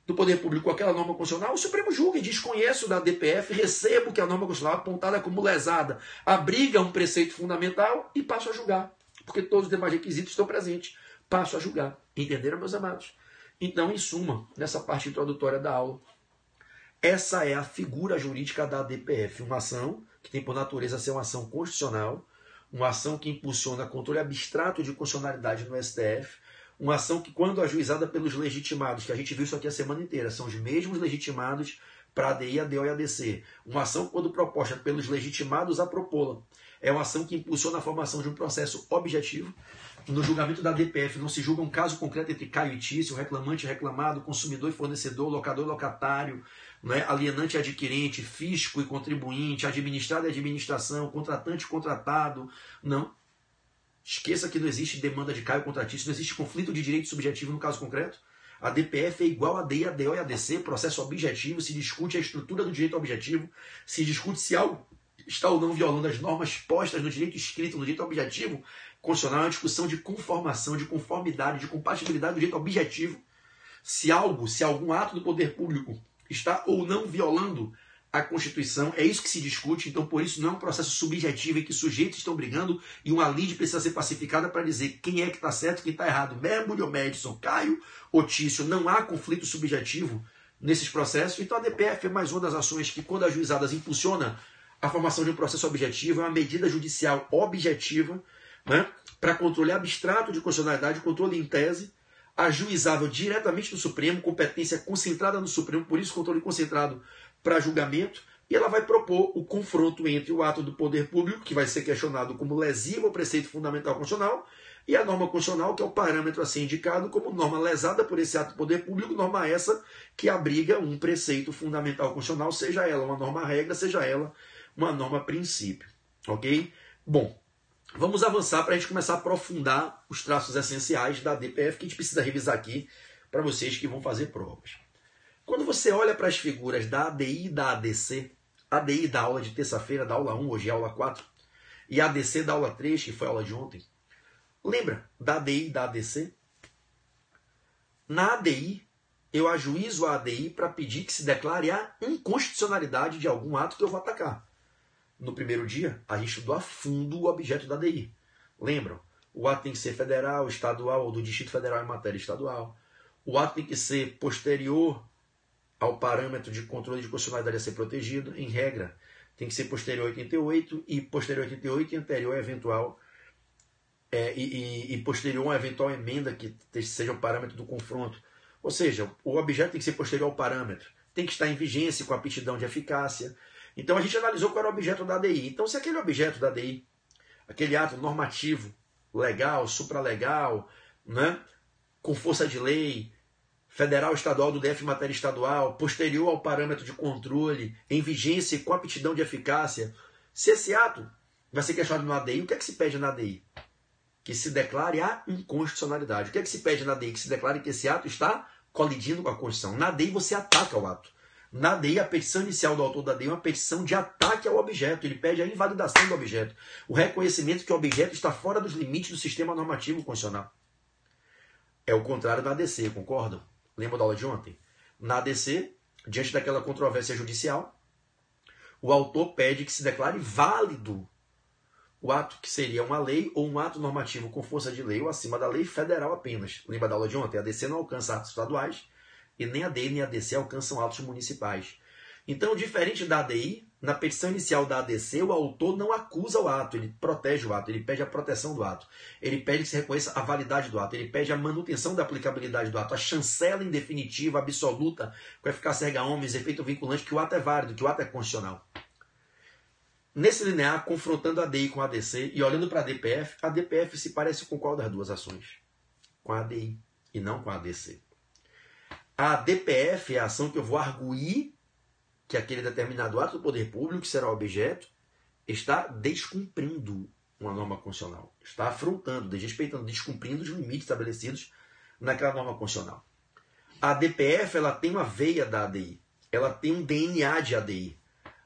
do poder público com aquela norma constitucional, o Supremo julga e desconheço da DPF, recebo que a norma constitucional apontada como lesada abriga um preceito fundamental e passo a julgar, porque todos os demais requisitos estão presentes. Passo a julgar. Entenderam, meus amados? Então, em suma, nessa parte introdutória da aula, essa é a figura jurídica da DPF, uma ação que tem por natureza ser uma ação constitucional, uma ação que impulsiona controle abstrato de constitucionalidade no STF, uma ação que, quando ajuizada pelos legitimados, que a gente viu isso aqui a semana inteira, são os mesmos legitimados para a ADI, ADO e ADC. Uma ação, quando proposta pelos legitimados a propô-la, é uma ação que impulsiona a formação de um processo objetivo. No julgamento da DPF não se julga um caso concreto entre Caio e Tício, reclamante e reclamado, consumidor e fornecedor, locador e locatário, alienante e adquirente, fisco e contribuinte, administrado e administração, contratante e contratado. Não. Esqueça que não existe demanda de Caio contra Tício, não existe conflito de direito subjetivo no caso concreto. A DPF é igual a ADI, ADO e ADC, processo objetivo, se discute a estrutura do direito objetivo, se discute se algo está ou não violando as normas postas no direito escrito, no direito objetivo constitucional, é uma discussão de conformação, de conformidade, de compatibilidade do direito objetivo. Se algum ato do poder público está ou não violando a Constituição, é isso que se discute, então por isso não é um processo subjetivo em que sujeitos estão brigando e uma lide precisa ser pacificada para dizer quem é que está certo e quem está errado, Mermulho ou Madison, Caio ou Tício. Não há conflito subjetivo nesses processos, então a DPF é mais uma das ações que, quando ajuizadas, impulsiona a formação de um processo objetivo, é uma medida judicial objetiva, para controle abstrato de constitucionalidade, controle em tese, ajuizável diretamente no Supremo, competência concentrada no Supremo, por isso controle concentrado para julgamento, e ela vai propor o confronto entre o ato do poder público, que vai ser questionado como lesivo ao preceito fundamental constitucional, e a norma constitucional, que é o parâmetro a ser indicado como norma lesada por esse ato do poder público, norma essa que abriga um preceito fundamental constitucional, seja ela uma norma regra, seja ela uma norma princípio. Ok? Bom, vamos avançar para a gente começar a aprofundar os traços essenciais da DPF, que a gente precisa revisar aqui para vocês que vão fazer provas. Quando você olha para as figuras da ADI e da ADC, ADI da aula de terça-feira, da aula 1, hoje é aula 4, e ADC da aula 3, que foi a aula de ontem. Lembra da ADI e da ADC? Na ADI, eu ajuizo a ADI para pedir que se declare a inconstitucionalidade de algum ato que eu vou atacar. No primeiro dia, a gente estudou a fundo o objeto da ADI. Lembram? O ato tem que ser federal, estadual ou do Distrito Federal em matéria estadual. O ato tem que ser posterior ao parâmetro de controle de constitucionalidade a ser protegido, em regra. Tem que ser posterior a 88 e posterior a 88 e anterior a eventual e posterior a uma eventual emenda que seja o parâmetro do confronto. Ou seja, o objeto tem que ser posterior ao parâmetro. Tem que estar em vigência com aptidão de eficácia. Então a gente analisou qual era o objeto da ADI. Então se aquele objeto da ADI, aquele ato normativo, legal, supralegal, né, com força de lei, federal, estadual, do DF em matéria estadual, posterior ao parâmetro de controle, em vigência e com aptidão de eficácia, se esse ato vai ser questionado na ADI, o que é que se pede na ADI? Que se declare a inconstitucionalidade. O que é que se pede na ADI? Que se declare que esse ato está colidindo com a Constituição. Na ADI você ataca o ato. Na ADI, a petição inicial do autor da ADI é uma petição de ataque ao objeto. Ele pede a invalidação do objeto. O reconhecimento que o objeto está fora dos limites do sistema normativo constitucional. É o contrário da ADC, concordam? Lembra da aula de ontem? Na ADC, diante daquela controvérsia judicial, o autor pede que se declare válido o ato que seria uma lei ou um ato normativo com força de lei ou acima da lei federal apenas. Lembra da aula de ontem? A ADC não alcança atos estaduais e nem a ADI nem a ADC alcançam atos municipais. Então, diferente da ADI, na petição inicial da ADC, o autor não acusa o ato, ele protege o ato, ele pede a proteção do ato, ele pede que se reconheça a validade do ato, ele pede a manutenção da aplicabilidade do ato, a chancela em definitiva, absoluta, com eficácia erga omnes, efeito vinculante, que o ato é válido, que o ato é constitucional. Nesse linear, confrontando a ADI com a ADC e olhando para a DPF se parece com qual das duas ações? Com a ADI e não com a ADC. A DPF é a ação que eu vou arguir que aquele determinado ato do poder público, que será objeto, está descumprindo uma norma constitucional. Está afrontando, desrespeitando, descumprindo os limites estabelecidos naquela norma constitucional. A DPF ela tem uma veia da ADI. Ela tem um DNA de ADI.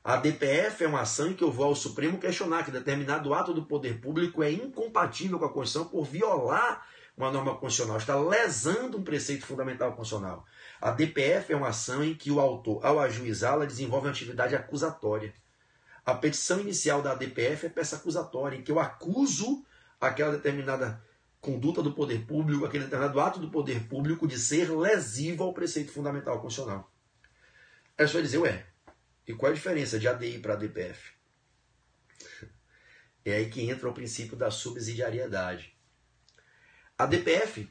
A DPF é uma ação em que eu vou ao Supremo questionar que determinado ato do poder público é incompatível com a Constituição por violar uma norma constitucional, está lesando um preceito fundamental constitucional. A DPF é uma ação em que o autor, ao ajuizá-la, desenvolve uma atividade acusatória. A petição inicial da DPF é peça acusatória, em que eu acuso aquela determinada conduta do poder público, aquele determinado ato do poder público de ser lesivo ao preceito fundamental constitucional. Aí você vai dizer, ué, e qual é a diferença de ADI para DPF? É aí que entra o princípio da subsidiariedade. A DPF,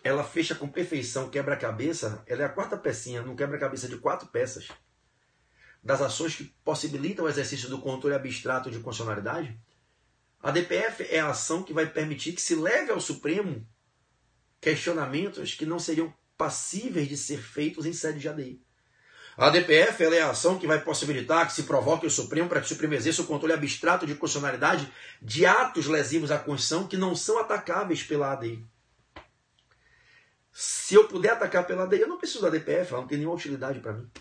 ela fecha com perfeição quebra-cabeça, ela é a quarta pecinha num quebra-cabeça de 4 peças das ações que possibilitam o exercício do controle abstrato de constitucionalidade. A DPF é a ação que vai permitir que se leve ao Supremo questionamentos que não seriam passíveis de ser feitos em sede de ADI. A DPF ela é a ação que vai possibilitar que se provoque o Supremo para que o Supremo exerça o controle abstrato de constitucionalidade de atos lesivos à Constituição que não são atacáveis pela ADI. Se eu puder atacar pela ADI, eu não preciso da DPF, ela não tem nenhuma utilidade para mim.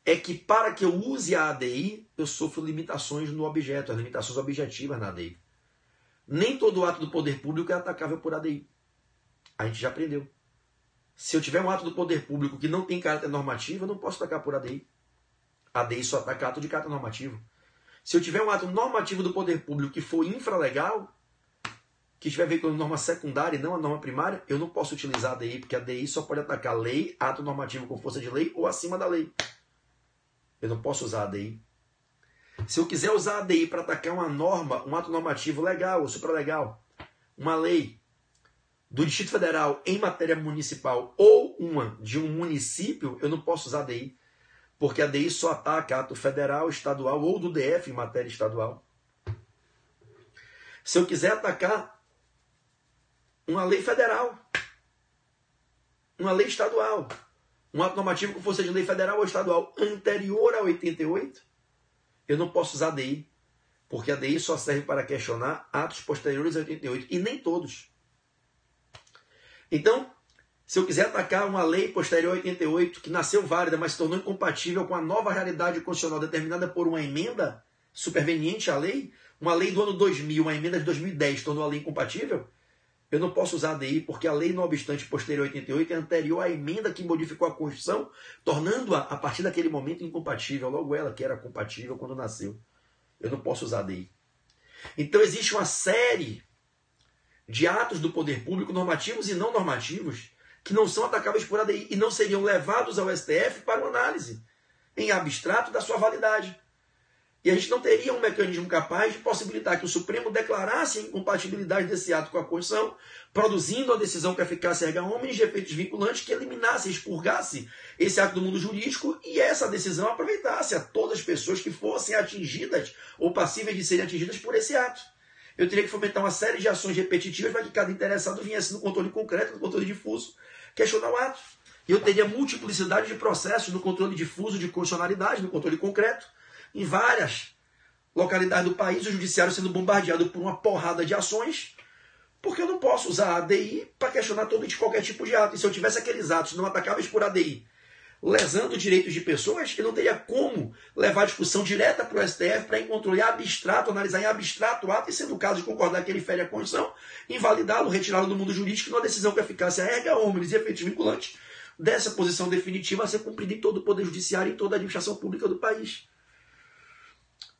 É que para que eu use a ADI, eu sofro limitações no objeto, as limitações objetivas na ADI. Nem todo ato do poder público é atacável por ADI. A gente já aprendeu. Se eu tiver um ato do poder público que não tem caráter normativo, eu não posso atacar por ADI. ADI só ataca ato de caráter normativo. Se eu tiver um ato normativo do poder público que for infralegal, que estiver veiculando norma secundária e não a norma primária, eu não posso utilizar a ADI, porque a ADI só pode atacar lei, ato normativo com força de lei ou acima da lei. Eu não posso usar a ADI. Se eu quiser usar a ADI para atacar uma norma, um ato normativo legal ou supralegal, uma lei do Distrito Federal em matéria municipal ou uma de um município, eu não posso usar a ADI, porque a ADI só ataca ato federal, estadual ou do DF em matéria estadual. Se eu quiser atacar uma lei federal, uma lei estadual, um ato normativo com força de lei federal ou estadual anterior a 88, eu não posso usar a ADI, porque a ADI só serve para questionar atos posteriores a 88, e nem todos. Então, se eu quiser atacar uma lei posterior a 88, que nasceu válida, mas se tornou incompatível com a nova realidade constitucional determinada por uma emenda superveniente à lei, uma lei do ano 2000, uma emenda de 2010 tornou a lei incompatível, eu não posso usar a ADI porque a lei, não obstante posterior a 88, é anterior à emenda que modificou a Constituição, tornando-a, a partir daquele momento, incompatível. Logo ela, que era compatível quando nasceu. Eu não posso usar a ADI. Então existe uma série de atos do poder público, normativos e não normativos, que não são atacáveis por ADI e não seriam levados ao STF para uma análise em abstrato da sua validade. E a gente não teria um mecanismo capaz de possibilitar que o Supremo declarasse a incompatibilidade desse ato com a Constituição, produzindo a decisão com eficácia erga omnes de efeitos vinculantes que eliminasse, expurgasse esse ato do mundo jurídico e essa decisão aproveitasse a todas as pessoas que fossem atingidas ou passíveis de serem atingidas por esse ato. Eu teria que fomentar uma série de ações repetitivas para que cada interessado viesse no controle concreto, no controle difuso, questionar o ato. E eu teria multiplicidade de processos no controle difuso de constitucionalidade, no controle concreto, em várias localidades do país, o judiciário sendo bombardeado por uma porrada de ações, porque eu não posso usar a ADI para questionar todo e qualquer tipo de ato. E se eu tivesse aqueles atos não atacáveis por ADI, lesando direitos de pessoas, eu não teria como levar a discussão direta para o STF para em controle abstrato, analisar em abstrato o ato e, sendo o caso de concordar que ele fere a Constituição, invalidá-lo, retirá-lo do mundo jurídico numa decisão com eficácia erga omnes e efeitos vinculantes dessa posição definitiva a ser cumprida em todo o Poder Judiciário e em toda a administração pública do país.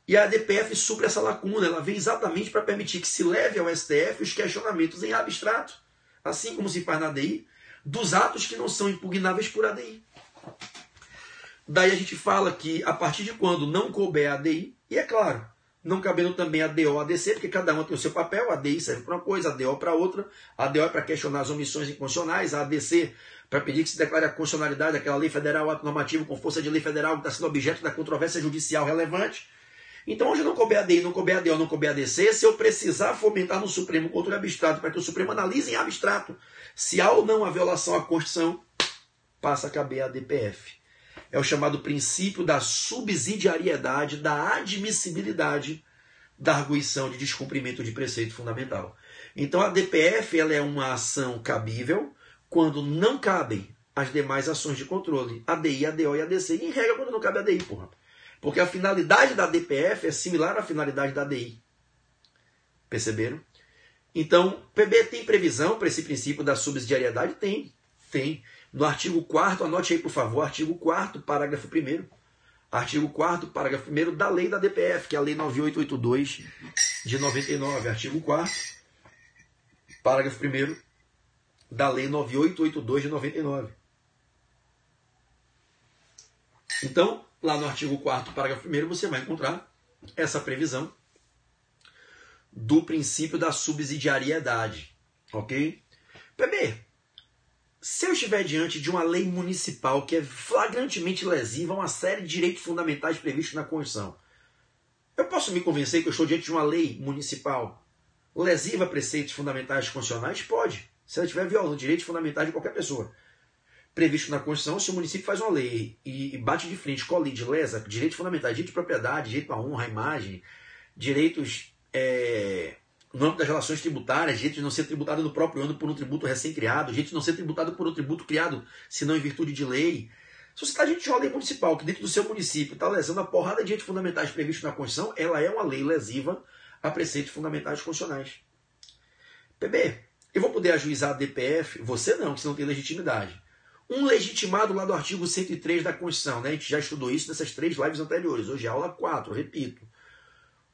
E a ADPF supre essa lacuna, ela vem exatamente para permitir que se leve ao STF os questionamentos em abstrato, assim como se faz na ADI, dos atos que não são impugnáveis por ADI. Daí a gente fala que a partir de quando não couber a ADI, e é claro, não cabendo também a DO, a ADC, porque cada uma tem o seu papel, a ADI serve para uma coisa, a DO para outra, a DO é para questionar as omissões inconstitucionais, a ADC para pedir que se declare a constitucionalidade daquela lei federal, ato normativo com força de lei federal que está sendo objeto da controvérsia judicial relevante. Então, hoje não couber a ADI, não couber a DO, não couber a ADC, se eu precisar fomentar no Supremo controle abstrato, para que o Supremo analise em abstrato se há ou não a violação à Constituição, passa a caber a ADPF. É o chamado princípio da subsidiariedade, da admissibilidade da arguição de descumprimento de preceito fundamental. Então, a ADPF ela é uma ação cabível quando não cabem as demais ações de controle, a ADI, a DO e a ADC. E em regra, quando não cabe a ADI, porra. Porque a finalidade da ADPF é similar à finalidade da ADI. Perceberam? Então, PB tem previsão para esse princípio da subsidiariedade? Tem. No artigo 4º, anote aí, por favor, artigo 4º, parágrafo 1º. Artigo 4º, parágrafo 1º da lei da ADPF, que é a lei 9882 de 99. Artigo 4º, parágrafo 1º da lei 9882 de 99. Então, lá no artigo 4º, parágrafo 1º, você vai encontrar essa previsão do princípio da subsidiariedade. Ok? PB, se eu estiver diante de uma lei municipal que é flagrantemente lesiva a uma série de direitos fundamentais previstos na Constituição, eu posso me convencer que eu estou diante de uma lei municipal lesiva a preceitos fundamentais constitucionais? Pode, se ela estiver violando direitos fundamentais de qualquer pessoa. Previsto na Constituição, se o município faz uma lei e bate de frente, colide, lesa, direitos fundamentais, direito de propriedade, direito à honra, à imagem, direitos no âmbito das relações tributárias, direito de não ser tributado no próprio ano por um tributo recém-criado, direito de não ser tributado por um tributo criado, senão em virtude de lei. Se você está diante de uma lei municipal que dentro do seu município está lesando a porrada de direitos fundamentais previstos na Constituição, ela é uma lei lesiva a preceitos fundamentais constitucionais. PB, eu vou poder ajuizar a DPF? Você não, que você não tem legitimidade. Um legitimado lá do artigo 103 da Constituição, né? A gente já estudou isso nessas 3 lives anteriores, hoje é aula 4, repito.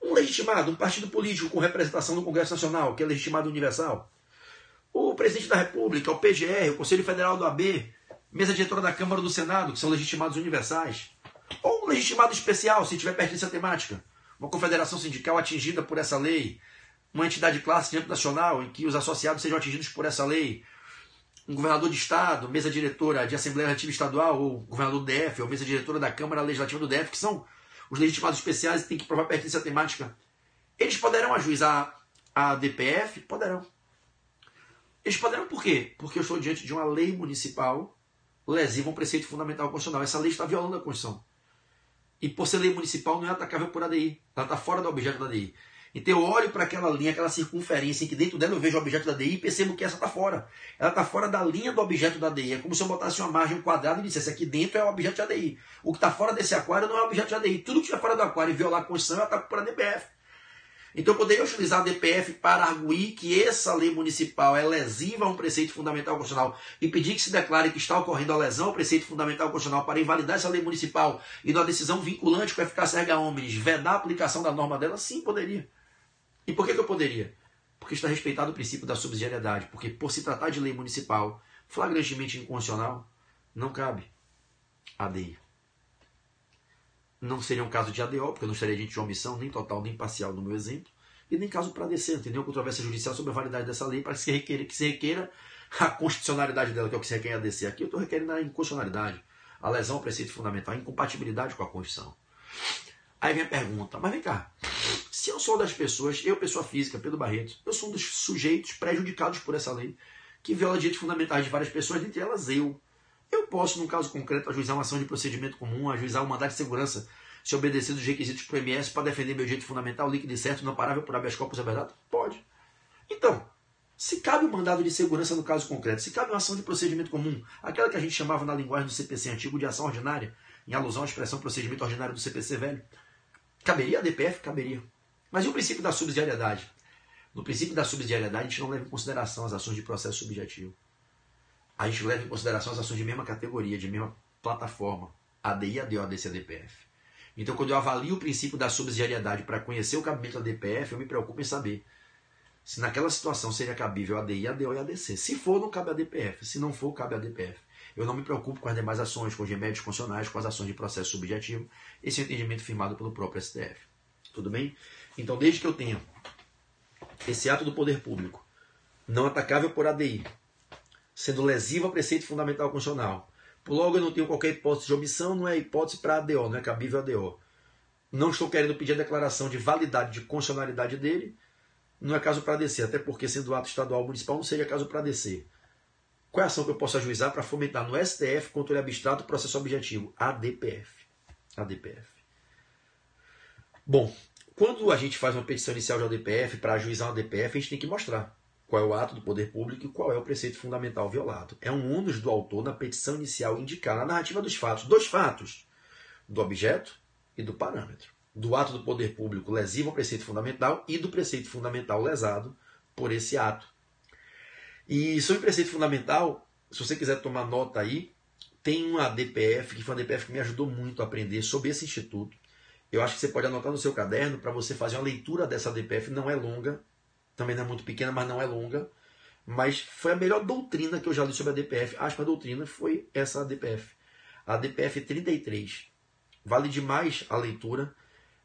Um legitimado, um partido político com representação no Congresso Nacional, que é legitimado universal. O presidente da República, o PGR, o Conselho Federal do AB, mesa diretora da Câmara do Senado, que são legitimados universais. Ou um legitimado especial, se tiver pertinência temática. Uma confederação sindical atingida por essa lei, uma entidade classe de âmbito nacional em que os associados sejam atingidos por essa lei, um governador de estado, mesa diretora de Assembleia Legislativa Estadual, ou governador do DF, ou mesa diretora da Câmara Legislativa do DF, que são os legitimados especiais e têm que provar pertinência temática. Eles poderão ajuizar a DPF? Poderão. Eles poderão por quê? Porque eu estou diante de uma lei municipal lesiva um preceito fundamental constitucional. Essa lei está violando a Constituição. E por ser lei municipal não é atacável por ADI. Ela está fora do objeto da ADI. Então eu olho para aquela linha, aquela circunferência em que dentro dela eu vejo o objeto da ADI e percebo que essa está fora. Ela está fora da linha do objeto da ADI. É como se eu botasse uma margem quadrada e dissesse aqui dentro é o objeto de ADI. O que está fora desse aquário não é o objeto de ADI. Tudo que estiver fora do aquário e violar a Constituição é ataque por ADPF. Então eu poderia utilizar a DPF para arguir que essa lei municipal é lesiva a um preceito fundamental constitucional e pedir que se declare que está ocorrendo a lesão ao preceito fundamental constitucional para invalidar essa lei municipal e numa decisão vinculante com eficácia erga omnes vedar a aplicação da norma dela? Sim, poderia. E por que eu poderia? Porque está respeitado o princípio da subsidiariedade, porque por se tratar de lei municipal flagrantemente inconstitucional, não cabe ADI. Não seria um caso de ADO, porque eu não estaria diante de omissão nem total nem parcial no meu exemplo, e nem caso para descer, entendeu? Controvérsia judicial sobre a validade dessa lei para que se requeira a constitucionalidade dela, que é o que se requer a descer. Aqui eu estou requerendo a inconstitucionalidade, a lesão ao preceito fundamental, a incompatibilidade com a Constituição. Aí vem a pergunta, mas vem cá, se eu sou das pessoas, eu, pessoa física, Pedro Barreto, eu sou um dos sujeitos prejudicados por essa lei, que viola direitos fundamentais de várias pessoas, dentre elas eu posso, num caso concreto, ajuizar uma ação de procedimento comum, ajuizar um mandado de segurança, se obedecer dos requisitos para o MS para defender meu direito fundamental, líquido e certo, não parável por habeas corpus, é verdade? Pode. Então, se cabe um mandado de segurança no caso concreto, se cabe uma ação de procedimento comum, aquela que a gente chamava na linguagem do CPC antigo de ação ordinária, em alusão à expressão procedimento ordinário do CPC velho, caberia a DPF? Caberia. Mas e o princípio da subsidiariedade? No princípio da subsidiariedade, a gente não leva em consideração as ações de processo subjetivo. A gente leva em consideração as ações de mesma categoria, de mesma plataforma, ADI, ADO, ADC, ADPF. Então, quando eu avalio o princípio da subsidiariedade para conhecer o cabimento da DPF, eu me preocupo em saber se naquela situação seria cabível ADI, ADO e ADC. Se for, não cabe a DPF. Se não for, cabe a DPF. Eu não me preocupo com as demais ações, com os remédios constitucionais, com as ações de processo subjetivo. Esse é o entendimento firmado pelo próprio STF. Tudo bem? Então, desde que eu tenha esse ato do poder público não atacável por ADI, sendo lesivo ao preceito fundamental constitucional, por logo eu não tenho qualquer hipótese de omissão, não é hipótese para ADO, não é cabível ADO. Não estou querendo pedir a declaração de validade de constitucionalidade dele, não é caso para ADC, até porque sendo ato estadual ou municipal não seria caso para ADC. Qual é a ação que eu posso ajuizar para fomentar no STF controle abstrato do processo objetivo? ADPF. ADPF. Bom, quando a gente faz uma petição inicial de ADPF, para ajuizar uma ADPF, a gente tem que mostrar qual é o ato do poder público e qual é o preceito fundamental violado. É um ônus do autor na petição inicial indicar na narrativa dos fatos, dois fatos, do objeto e do parâmetro. Do ato do poder público lesivo ao preceito fundamental e do preceito fundamental lesado por esse ato. E sobre o preceito fundamental, se você quiser tomar nota aí, tem uma DPF, que foi uma DPF que me ajudou muito a aprender sobre esse instituto. Eu acho que você pode anotar no seu caderno para você fazer uma leitura dessa DPF, não é longa, também não é muito pequena, mas não é longa. Mas foi a melhor doutrina que eu já li sobre a DPF. Acho que a doutrina foi essa DPF. A DPF 33. Vale demais a leitura.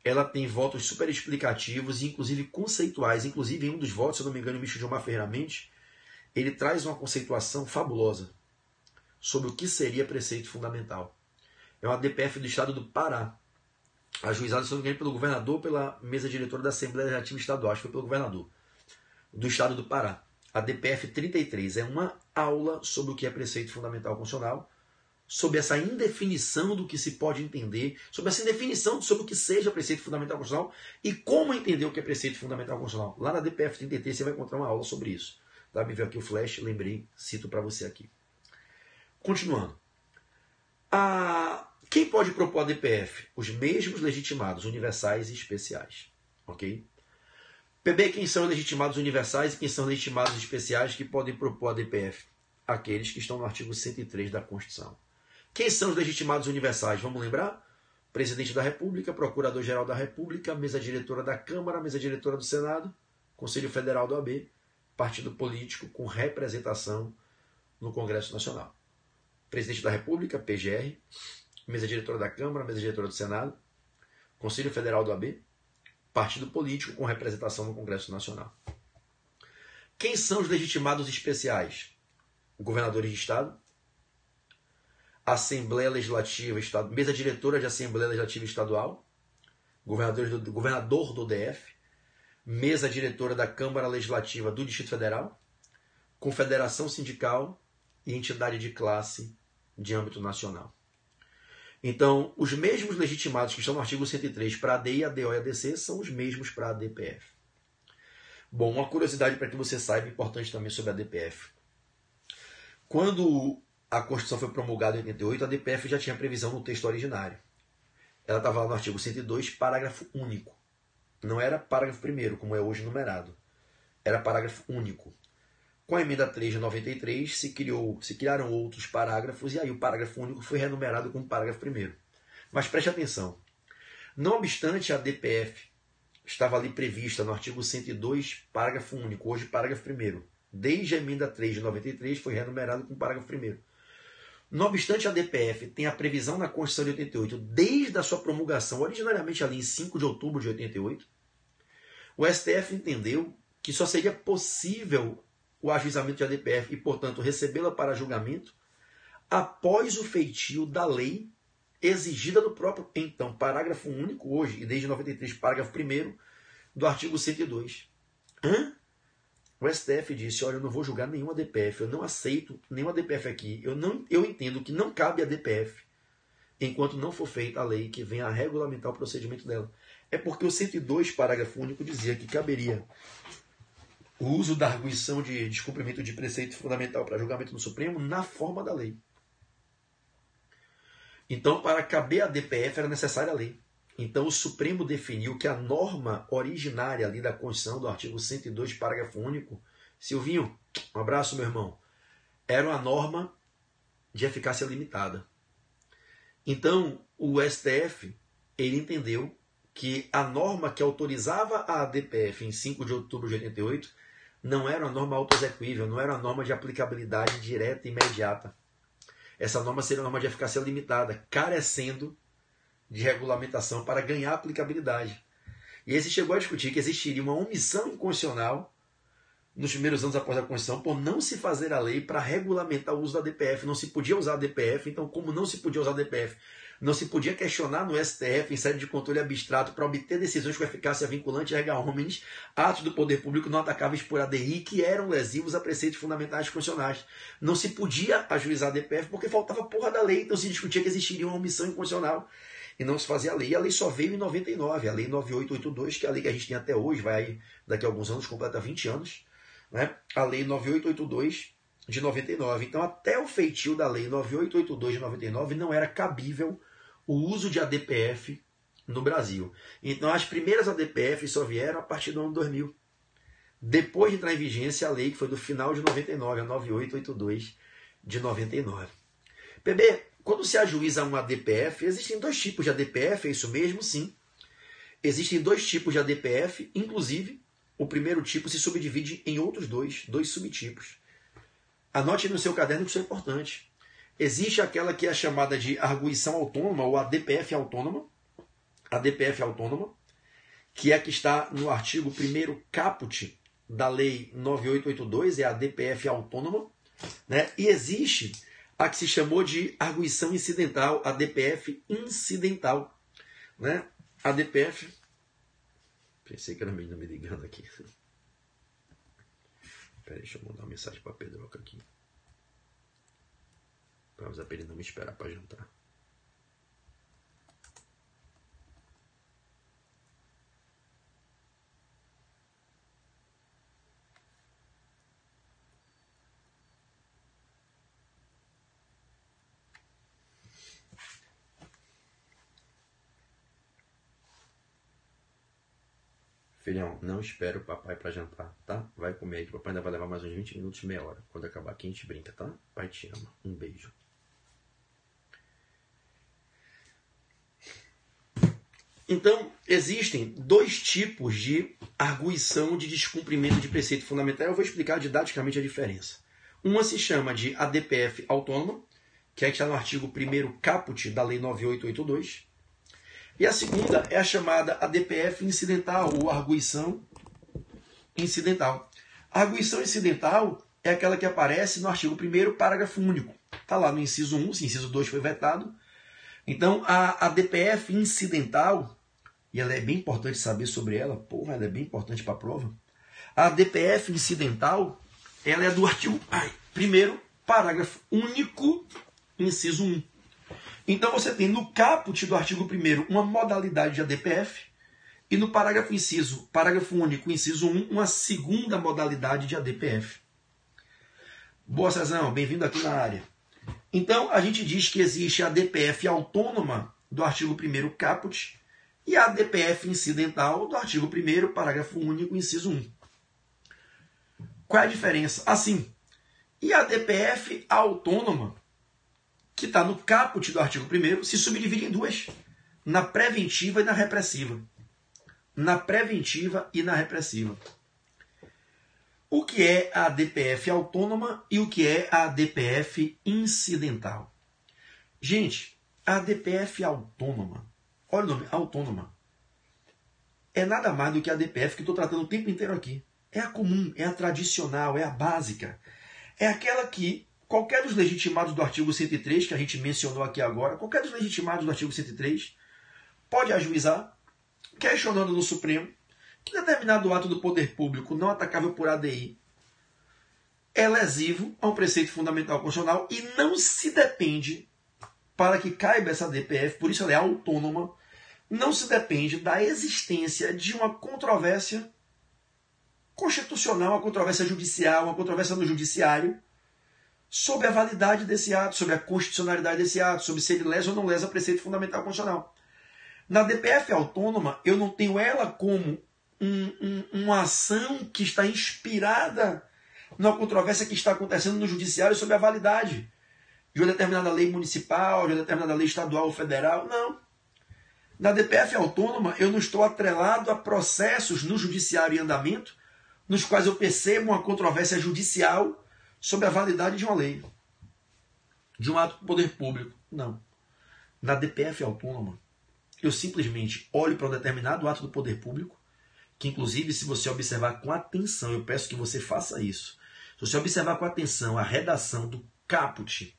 Ela tem votos super explicativos e inclusive conceituais. Inclusive em um dos votos, se eu não me engano, o Micho Gilmar Ferreira Mendes, ele traz uma conceituação fabulosa sobre o que seria preceito fundamental. É uma DPF do estado do Pará. Ajuizada, se não me engano, pelo governador, pela mesa diretora da Assembleia Legislativa Estadual. Acho que foi pelo governador do estado do Pará. A DPF 33 é uma aula sobre o que é preceito fundamental constitucional, sobre essa indefinição do que se pode entender, sobre essa indefinição sobre o que seja preceito fundamental constitucional e como entender o que é preceito fundamental constitucional. Lá na DPF 33 você vai encontrar uma aula sobre isso. Tá? Me veio aqui o flash, lembrei, cito para você aqui. Continuando. Quem pode propor a DPF? Os mesmos legitimados, universais e especiais. Ok? PB, quem são legitimados universais e quem são legitimados especiais que podem propor a DPF? Aqueles que estão no artigo 103 da Constituição. Quem são os legitimados universais? Vamos lembrar? Presidente da República, Procurador-Geral da República, Mesa Diretora da Câmara, Mesa Diretora do Senado, Conselho Federal do AB, partido político com representação no Congresso Nacional. Presidente da República, PGR, Mesa Diretora da Câmara, Mesa Diretora do Senado, Conselho Federal do AB, partido político com representação no Congresso Nacional. Quem são os legitimados especiais? Governadores de Estado, Assembleia Legislativa Estadual, Mesa Diretora de Assembleia Legislativa Estadual, governador do DF, Mesa Diretora da Câmara Legislativa do Distrito Federal, Confederação Sindical e entidade de classe de âmbito nacional. Então, os mesmos legitimados que estão no artigo 103 para a ADI, ADO e ADC são os mesmos para a DPF. Bom, uma curiosidade para que você saiba, importante também sobre a DPF. Quando a Constituição foi promulgada em 88, a DPF já tinha previsão no texto originário. Ela estava lá no artigo 102, parágrafo único. Não era parágrafo primeiro, como é hoje numerado. Era parágrafo único. Com a emenda 3 de 93, se criaram outros parágrafos, e aí o parágrafo único foi renumerado como parágrafo primeiro. Mas preste atenção. Não obstante a DPF estava ali prevista no artigo 102, parágrafo único, hoje parágrafo primeiro. Desde a emenda 3 de 93 foi renumerado como parágrafo primeiro. Não obstante a DPF tem a previsão na Constituição de 88, desde a sua promulgação, originariamente ali em 5 de outubro de 88, o STF entendeu que só seria possível o ajuizamento de ADPF e, portanto, recebê-la para julgamento após o feitio da lei exigida no próprio, então, parágrafo único, hoje, e desde 93, parágrafo 1º, do artigo 102. O STF disse, olha, eu não vou julgar nenhuma DPF, eu não aceito nenhuma DPF aqui, eu entendo que não cabe a DPF, enquanto não for feita a lei que venha a regulamentar o procedimento dela. É porque o 102, parágrafo único, dizia que caberia o uso da arguição de descumprimento de preceito fundamental para julgamento no Supremo na forma da lei. Então, para caber a DPF era necessária a lei. Então, o Supremo definiu que a norma originária ali da Constituição, do artigo 102, parágrafo único, Silvinho, um abraço, meu irmão, era uma norma de eficácia limitada. Então, o STF, ele entendeu que a norma que autorizava a ADPF em 5 de outubro de 88 não era uma norma autoexecuível, não era uma norma de aplicabilidade direta e imediata. Essa norma seria uma norma de eficácia limitada, carecendo de regulamentação para ganhar aplicabilidade. E aí se chegou a discutir que existiria uma omissão inconstitucional nos primeiros anos após a Constituição por não se fazer a lei para regulamentar o uso da DPF. Não se podia usar a DPF, então como não se podia usar a DPF, não se podia questionar no STF em sede de controle abstrato para obter decisões com eficácia vinculante erga omnes, atos do poder público não atacáveis por ADI que eram lesivos a preceitos fundamentais constitucionais. Não se podia ajuizar a DPF porque faltava porra da lei, então se discutia que existiria uma omissão inconstitucional e não se fazia a lei. E a lei só veio em 99, a lei 9882, que é a lei que a gente tem até hoje, vai daqui a alguns anos, completa 20 anos, né? A lei 9882 de 99. Então, até o feitio da lei 9882 de 99, não era cabível o uso de ADPF no Brasil. Então, as primeiras ADPF só vieram a partir do ano 2000. Depois de entrar em vigência a lei que foi do final de 99, a 9882 de 99. PB, quando se ajuiza uma ADPF, existem dois tipos de ADPF, é isso mesmo? Sim. Existem dois tipos de ADPF, inclusive, o primeiro tipo se subdivide em outros dois subtipos. Anote no seu caderno que isso é importante. Existe aquela que é chamada de arguição autônoma, ou ADPF autônoma, que é a que está no artigo 1º caput da lei 9882, é a ADPF autônoma, né? E existe a que se chamou de arguição incidental, ADPF incidental, né? ADPF, pensei que era o menino me ligando aqui. Peraí, deixa eu mandar uma mensagem para Pedroca aqui. Para avisar para ele não me esperar para jantar. Filhão, não espera o papai para jantar, tá? Vai comer aí, que o papai ainda vai levar mais uns 20 minutos, meia hora. Quando acabar aqui a gente brinca, tá? Pai te ama. Um beijo. Então, existem dois tipos de arguição de descumprimento de preceito fundamental. Eu vou explicar didaticamente a diferença. Uma se chama de ADPF autônoma, que é que está no artigo 1º caput da lei 9882. E a segunda é a chamada ADPF incidental, ou arguição incidental. A arguição incidental é aquela que aparece no artigo 1º, parágrafo único. Está lá no inciso 1, se inciso 2 foi vetado. Então, a ADPF incidental, e ela é bem importante saber sobre ela, porra, ela é bem importante para a prova. A ADPF incidental, ela é do artigo 1º, parágrafo único, inciso 1. Então você tem no caput do artigo 1º uma modalidade de ADPF e no parágrafo único, inciso 1, uma segunda modalidade de ADPF. Boa, Cezão, bem-vindo aqui na área. Então a gente diz que existe a ADPF autônoma do artigo 1º caput, e a ADPF incidental do artigo 1º, parágrafo único, inciso 1. Qual é a diferença? Assim, e a ADPF autônoma, que está no caput do artigo 1º, se subdivide em duas, na preventiva e na repressiva. Na preventiva e na repressiva. O que é a ADPF autônoma e o que é a ADPF incidental? Gente, a ADPF autônoma, olha o nome, autônoma, é nada mais do que a ADPF que estou tratando o tempo inteiro aqui. É a comum, é a tradicional, é a básica. É aquela que qualquer dos legitimados do artigo 103, que a gente mencionou aqui agora, qualquer dos legitimados do artigo 103 pode ajuizar, questionando no Supremo, que determinado ato do poder público não atacável por ADI é lesivo a um preceito fundamental constitucional e não se depende, para que caiba essa ADPF, por isso ela é autônoma, não se depende da existência de uma controvérsia constitucional, uma controvérsia judicial, uma controvérsia no judiciário, sobre a validade desse ato, sobre a constitucionalidade desse ato, sobre se ele lesa ou não lesa preceito fundamental constitucional. Na ADPF autônoma, eu não tenho ela como uma ação que está inspirada na controvérsia que está acontecendo no judiciário sobre a validade de uma determinada lei municipal, de uma determinada lei estadual ou federal. Não. Na ADPF autônoma, eu não estou atrelado a processos no judiciário em andamento, nos quais eu percebo uma controvérsia judicial sobre a validade de uma lei, de um ato do poder público. Não. Na ADPF autônoma, eu simplesmente olho para um determinado ato do poder público, que inclusive, se você observar com atenção, eu peço que você faça isso. Se você observar com atenção a redação do caput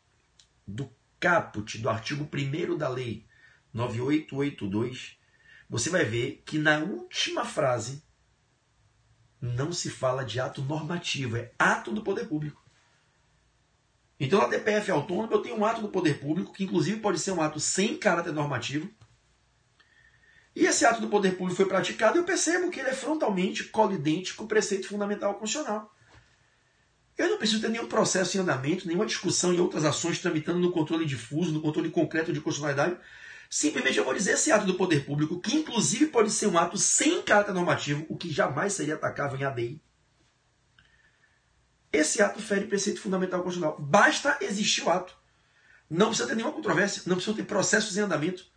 do artigo 1º da lei 9882, você vai ver que na última frase não se fala de ato normativo, é ato do poder público. Então, na ADPF autônoma, eu tenho um ato do poder público, que inclusive pode ser um ato sem caráter normativo, e esse ato do poder público foi praticado, eu percebo que ele é frontalmente colidente com o preceito fundamental constitucional. Eu não preciso ter nenhum processo em andamento, nenhuma discussão e outras ações tramitando no controle difuso, no controle concreto de constitucionalidade. Simplesmente eu vou dizer esse ato do poder público, que inclusive pode ser um ato sem caráter normativo, o que jamais seria atacável em ADI. Esse ato fere preceito fundamental constitucional. Basta existir o ato. Não precisa ter nenhuma controvérsia, não precisa ter processos em andamento.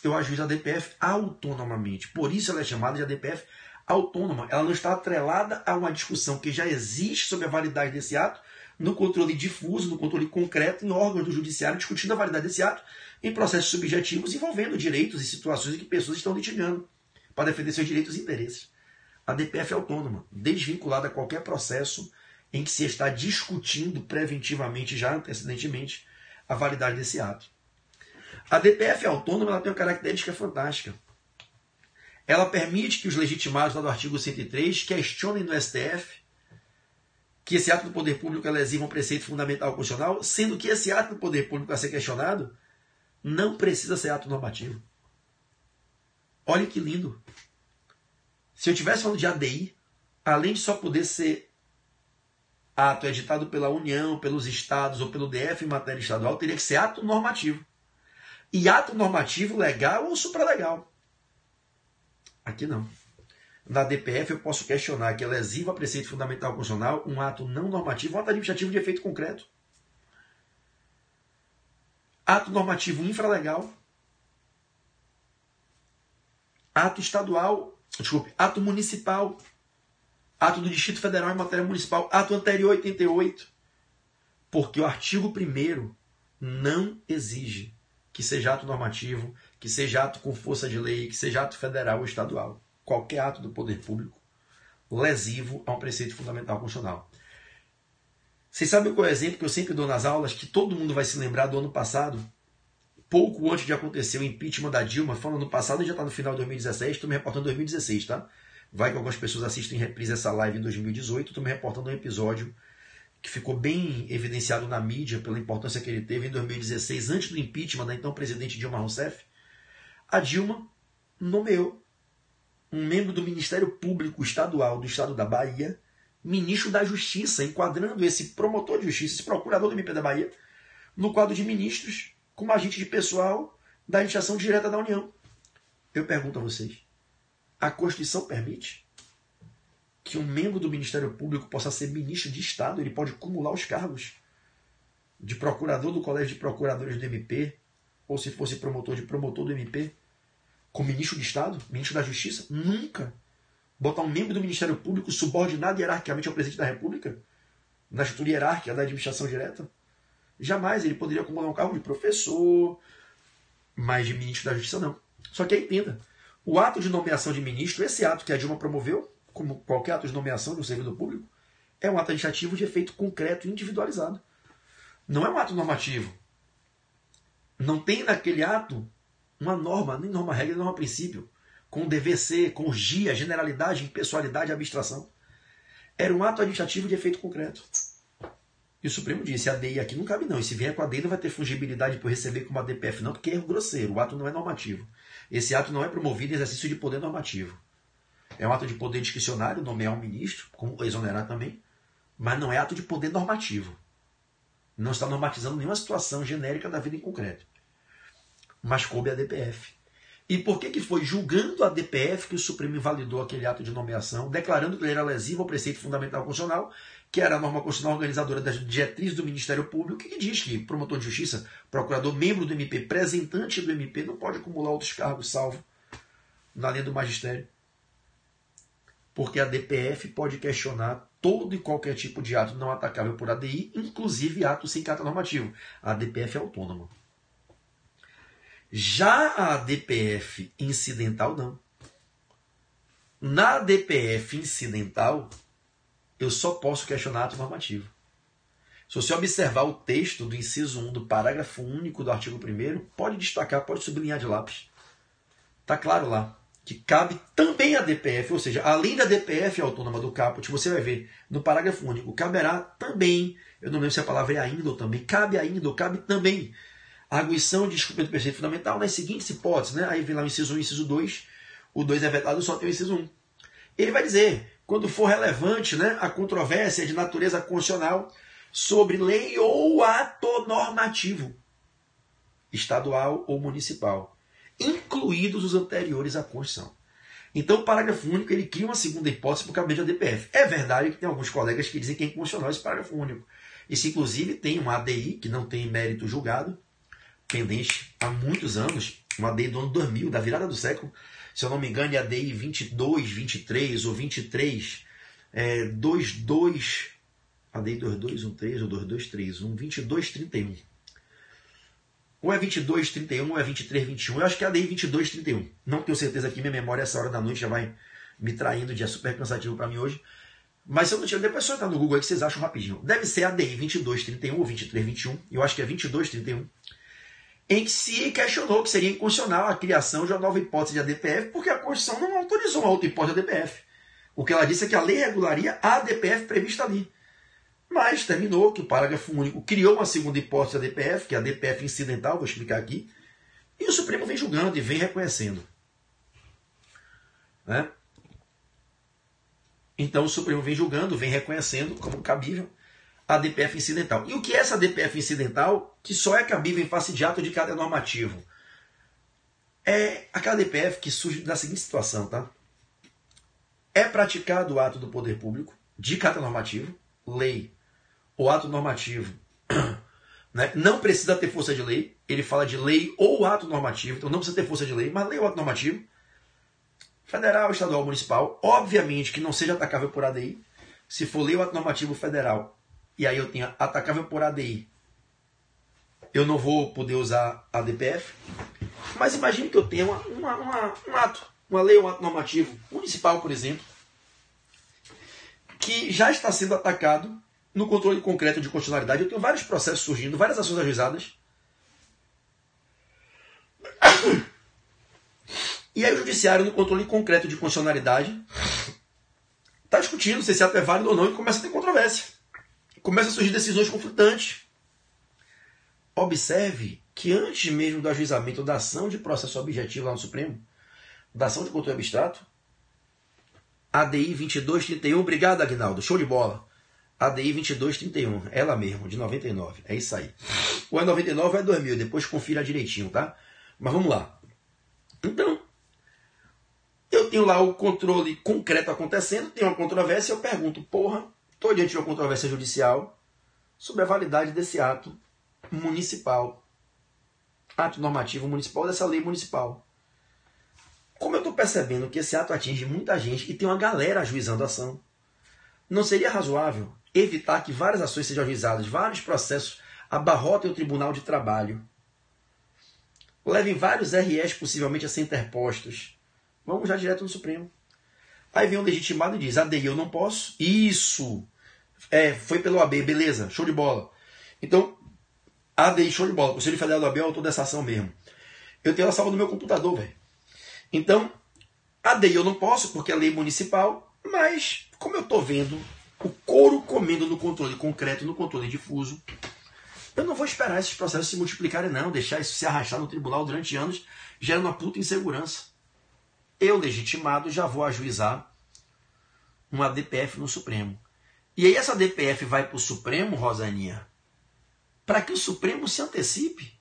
Eu ajuizo a ADPF autonomamente. Por isso ela é chamada de ADPF autônoma. Ela não está atrelada a uma discussão que já existe sobre a validade desse ato, no controle difuso, no controle concreto, em órgãos do judiciário, discutindo a validade desse ato, em processos subjetivos envolvendo direitos e situações em que pessoas estão litigando para defender seus direitos e interesses. A ADPF é autônoma, desvinculada a qualquer processo em que se está discutindo preventivamente, já antecedentemente, a validade desse ato. A ADPF autônoma ela tem uma característica fantástica. Ela permite que os legitimados lá do artigo 103 questionem no STF que esse ato do poder público é lesivo a um preceito fundamental constitucional, sendo que esse ato do poder público a ser questionado não precisa ser ato normativo. Olha que lindo. Se eu estivesse falando de ADI, além de só poder ser ato editado pela União, pelos estados ou pelo DF em matéria estadual, teria que ser ato normativo. E ato normativo legal ou supralegal. Aqui não. Na ADPF eu posso questionar que é lesivo a preceito fundamental constitucional um ato não normativo, um ato administrativo de efeito concreto. Ato normativo infralegal. Ato estadual, ato municipal. Ato do Distrito Federal em matéria municipal. Ato anterior a 88. Porque o artigo 1º não exige que seja ato normativo, que seja ato com força de lei, que seja ato federal ou estadual. Qualquer ato do poder público lesivo a um preceito fundamental constitucional. Vocês sabem qual é o exemplo que eu sempre dou nas aulas, que todo mundo vai se lembrar do ano passado? Pouco antes de acontecer o impeachment da Dilma, falando no passado, já está no final de 2017, estou me reportando em 2016, tá? Vai que algumas pessoas assistem em reprise essa live em 2018, estou me reportando um episódio que ficou bem evidenciado na mídia pela importância que ele teve em 2016, antes do impeachment da então presidente Dilma Rousseff. A Dilma nomeou um membro do Ministério Público Estadual do Estado da Bahia, ministro da Justiça, enquadrando esse promotor de justiça, esse procurador do MP da Bahia, no quadro de ministros como agente de pessoal da administração direta da União. Eu pergunto a vocês, a Constituição permite que um membro do Ministério Público possa ser ministro de Estado? Ele pode acumular os cargos de procurador do Colégio de Procuradores do MP, ou se fosse promotor de promotor do MP, com ministro de Estado, ministro da Justiça? Nunca. Botar um membro do Ministério Público subordinado hierarquicamente ao presidente da República, na estrutura hierárquica da administração direta? Jamais. Ele poderia acumular um cargo de professor, mas de ministro da Justiça não. Só que aí entenda, o ato de nomeação de ministro, esse ato que a Dilma promoveu, como qualquer ato de nomeação de um servidor público, é um ato administrativo de efeito concreto e individualizado. Não é um ato normativo. Não tem naquele ato uma norma, nem norma regra, nem norma princípio, com dever ser, com urgia, generalidade, impessoalidade e abstração. Era um ato administrativo de efeito concreto. E o Supremo disse, a ADI aqui não cabe não. E se vier com a ADI não vai ter fungibilidade por receber como a DPF não, porque é erro grosseiro. O ato não é normativo. Esse ato não é promovido em exercício de poder normativo. É um ato de poder discricionário, nomear um ministro, como exonerar também, mas não é ato de poder normativo. Não está normatizando nenhuma situação genérica da vida em concreto. Mas coube a DPF. E por que foi julgando a DPF que o Supremo invalidou aquele ato de nomeação, declarando que ele era lesivo ao preceito fundamental constitucional, que era a norma constitucional organizadora das diretrizes do Ministério Público, que diz que promotor de justiça, procurador, membro do MP, representante do MP, não pode acumular outros cargos, salvo na linha do magistério. Porque a DPF pode questionar todo e qualquer tipo de ato não atacável por ADI, inclusive ato sem caráter normativo. A DPF é autônoma. Já a DPF incidental, não. Na DPF incidental, eu só posso questionar ato normativo. Se você observar o texto do inciso 1 do parágrafo único do artigo 1º, pode destacar, pode sublinhar de lápis. Está claro lá que cabe também a DPF, ou seja, além da DPF autônoma do caput, você vai ver no parágrafo único, caberá também, eu não lembro se a palavra é ainda ou também, cabe ainda ou cabe também a arguição de descumprimento do preceito fundamental nas seguintes hipóteses, né? Aí vem lá o inciso 1 e o inciso 2, o 2 é vetado, só tem o inciso 1. Ele vai dizer, quando for relevante, né, a controvérsia de natureza constitucional sobre lei ou ato normativo, estadual ou municipal, incluídos os anteriores à Constituição. Então o parágrafo único ele cria uma segunda hipótese para o cabimento da DPF. É verdade que tem alguns colegas que dizem que é inconstitucional esse parágrafo único. Isso inclusive tem um ADI que não tem mérito julgado, pendente há muitos anos, um ADI do ano 2000, da virada do século, se eu não me engano é ADI 22, 23 ou 23, 22, ADI 2213 ou 2231, 2231. Ou é 2231 ou é 2321, eu acho que é ADI 2231. Não tenho certeza aqui, minha memória essa hora da noite já vai me traindo, dia super cansativo para mim hoje. Mas se eu não tiver, depois só entrar no Google aí que vocês acham rapidinho. Deve ser ADI 2231 ou 2321, eu acho que é 2231. Em que se questionou que seria inconstitucional a criação de uma nova hipótese de ADPF, porque a Constituição não autorizou uma outra hipótese de ADPF. O que ela disse é que a lei regularia a ADPF prevista ali. Mas terminou que o parágrafo único criou uma segunda hipótese de ADPF, que é a ADPF incidental, vou explicar aqui, e o Supremo vem julgando e vem reconhecendo. Né? Então o Supremo vem julgando, vem reconhecendo como cabível a ADPF incidental. E o que é essa ADPF incidental que só é cabível em face de ato de caráter normativo? É aquela ADPF que surge da seguinte situação, tá? É praticado o ato do poder público de caráter normativo, lei ou ato normativo, né? Não precisa ter força de lei, ele fala de lei ou ato normativo, então não precisa ter força de lei, mas lei ou ato normativo, federal, estadual, municipal, obviamente que não seja atacável por ADI, se for lei ou ato normativo federal, e aí eu tenho atacável por ADI, eu não vou poder usar a DPF, mas imagine que eu tenha um ato, uma lei ou um ato normativo municipal, por exemplo, que já está sendo atacado no controle concreto de constitucionalidade. Eu tenho vários processos surgindo, várias ações ajuizadas. E aí o judiciário, no controle concreto de constitucionalidade, está discutindo se esse ato é válido ou não e começa a ter controvérsia. Começa a surgir decisões conflitantes. Observe que antes mesmo do ajuizamento da ação de processo objetivo lá no Supremo, da ação de controle abstrato, ADI 2231, obrigado Aguinaldo, show de bola. ADI 2231, ela mesmo, de 99, é isso aí. Ou é 99 ou é 2000, depois confira direitinho, tá? Mas vamos lá. Então, tenho lá o controle concreto acontecendo, tem uma controvérsia, eu pergunto, estou diante de uma controvérsia judicial sobre a validade desse ato municipal, ato normativo municipal, dessa lei municipal. Como eu estou percebendo que esse ato atinge muita gente e tem uma galera ajuizando a ação, não seria razoável evitar que várias ações sejam ajuizadas, vários processos abarrotem o Tribunal de Trabalho, levem vários REs possivelmente a ser interpostos? Vamos já direto no Supremo. Aí vem o legitimado e diz, ADI eu não posso. Isso! Foi pelo AB, beleza, show de bola. Então, ADI, show de bola. O Conselho Federal do AB é o autor dessa ação mesmo. Eu tenho ela salva no meu computador, velho. Então, ADI eu não posso, porque é lei municipal, mas como eu estou vendo o couro comendo no controle concreto, no controle difuso, eu não vou esperar esses processos se multiplicarem, não. Deixar isso se arrastar no tribunal durante anos, gerando uma puta insegurança. Eu, legitimado, já vou ajuizar uma DPF no Supremo. E aí essa DPF vai para o Supremo, Rosaninha, para que o Supremo se antecipe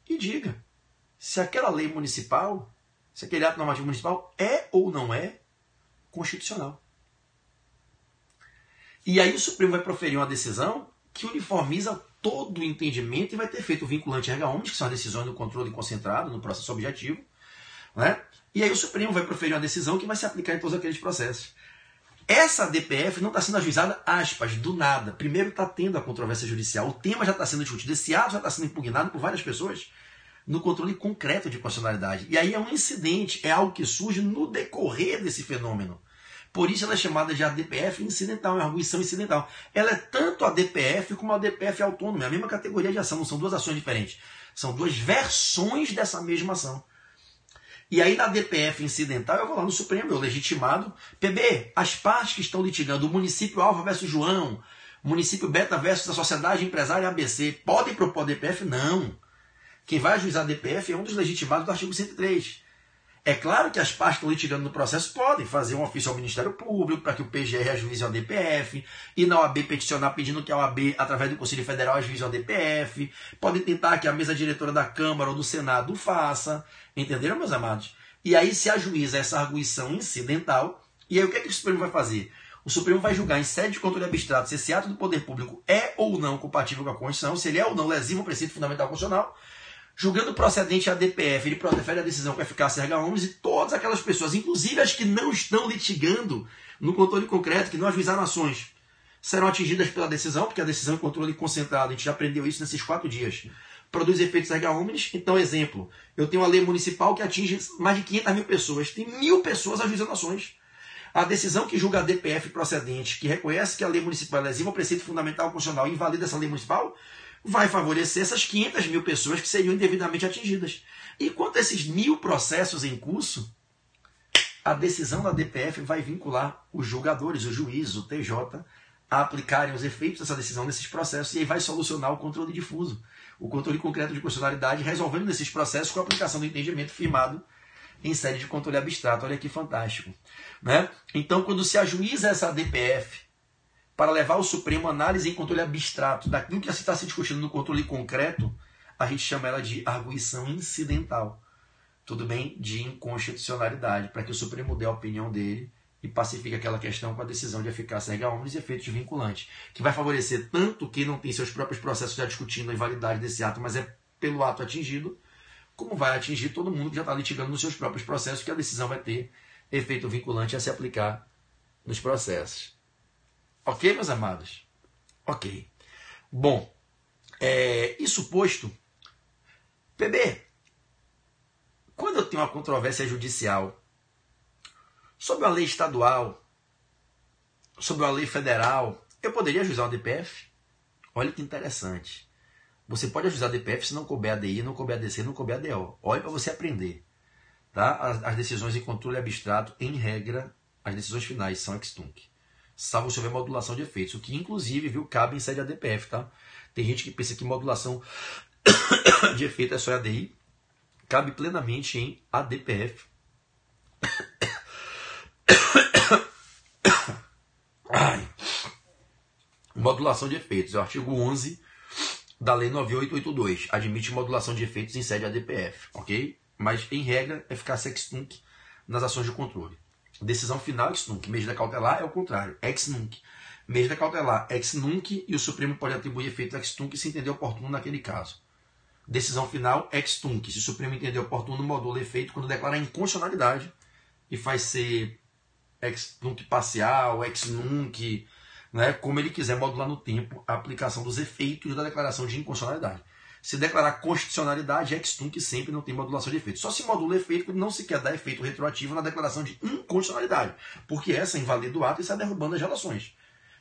e diga se aquela lei municipal, se aquele ato normativo municipal é ou não é constitucional. E aí o Supremo vai proferir uma decisão que uniformiza todo o entendimento e vai ter feito o vinculante erga omnes, que são as decisões do controle concentrado no processo objetivo, né? E aí o Supremo vai proferir uma decisão que vai se aplicar em todos aqueles processos. Essa DPF não está sendo ajuizada, aspas, do nada. Primeiro está tendo a controvérsia judicial, o tema já está sendo discutido, esse ato já está sendo impugnado por várias pessoas no controle concreto de constitucionalidade. E aí é um incidente, é algo que surge no decorrer desse fenômeno. Por isso ela é chamada de ADPF incidental, é uma arguição incidental. Ela é tanto a DPF como a DPF autônoma, é a mesma categoria de ação, não são duas ações diferentes. São duas versões dessa mesma ação. E aí na DPF incidental eu vou lá no Supremo, eu legitimado, PB, as partes que estão litigando, o município Alfa versus João, o município Beta versus a Sociedade Empresária ABC, podem propor a DPF? Não. Quem vai ajuizar a DPF é um dos legitimados do artigo 103. É claro que as partes que estão litigando no processo podem fazer um ofício ao Ministério Público para que o PGR ajuize a DPF, e na OAB peticionar pedindo que a OAB, através do Conselho Federal, ajuize a DPF, podem tentar que a mesa diretora da Câmara ou do Senado faça, entenderam, meus amados? E aí se ajuiza essa arguição incidental, e aí o que é que o Supremo vai fazer? O Supremo vai julgar em sede de controle abstrato se esse ato do poder público é ou não compatível com a Constituição, se ele é ou não lesivo ao preceito fundamental constitucional. Julgando procedente a DPF, ele profere a decisão com eficácia erga omnes, e todas aquelas pessoas, inclusive as que não estão litigando no controle concreto, que não ajuizaram ações, serão atingidas pela decisão, porque a decisão em controle concentrado, a gente já aprendeu isso nesses 4 dias, produz efeitos erga omnes. Então, exemplo, eu tenho uma lei municipal que atinge mais de 500 mil pessoas, tem 1.000 pessoas ajuizando ações. A decisão que julga a DPF procedente, que reconhece que a lei municipal é lesiva ao preceito fundamental constitucional e invalida essa lei municipal, vai favorecer essas 500 mil pessoas que seriam indevidamente atingidas. Enquanto esses 1.000 processos em curso, a decisão da DPF vai vincular os julgadores, os juízes, o TJ, a aplicarem os efeitos dessa decisão nesses processos, e aí vai solucionar o controle difuso, o controle concreto de constitucionalidade, resolvendo nesses processos com a aplicação do entendimento firmado em sede de controle abstrato. Olha que fantástico, né? Então, quando se ajuiza essa DPF para levar ao Supremo análise em controle abstrato daquilo que está se discutindo no controle concreto, a gente chama ela de arguição incidental. Tudo bem? De inconstitucionalidade, para que o Supremo dê a opinião dele e pacifique aquela questão com a decisão de eficácia erga omnes e efeitos vinculantes, que vai favorecer tanto quem não tem seus próprios processos já discutindo a invalidade desse ato, mas é pelo ato atingido, como vai atingir todo mundo que já está litigando nos seus próprios processos, que a decisão vai ter efeito vinculante a se aplicar nos processos. Ok, meus amados? Ok. Bom, isso posto, PB, quando eu tenho uma controvérsia judicial sobre uma lei estadual, sobre uma lei federal, eu poderia ajuizar uma DPF? Olha que interessante. Você pode ajuizar a DPF se não couber ADI, não couber ADC, não couber ADO. Olha para você aprender. Tá? As decisões em controle abstrato, em regra, as decisões finais são ex-tunc, salvo se houver modulação de efeitos, o que inclusive, viu, cabe em sede ADPF, tá? Tem gente que pensa que modulação de efeito é só ADI, cabe plenamente em ADPF. Ai. Modulação de efeitos, é o artigo 11 da Lei 9882, admite modulação de efeitos em sede ADPF, ok? Mas, em regra, eficácia ex-tunc nas ações de controle. Decisão final, ex nunc. Medida cautelar é o contrário, ex nunc. Medida cautelar, ex nunc, e o Supremo pode atribuir efeito ex tunc se entender oportuno naquele caso. Decisão final, ex tunc. Se o Supremo entender oportuno, modula efeito quando declara inconstitucionalidade e faz ser ex nunc parcial, ex nunc, né, como ele quiser modular no tempo a aplicação dos efeitos da declaração de inconstitucionalidade. Se declarar constitucionalidade, ex tunc sempre não tem modulação de efeito. Só se modula efeito quando não se quer dar efeito retroativo na declaração de inconstitucionalidade, porque essa invalida o ato e está derrubando as relações.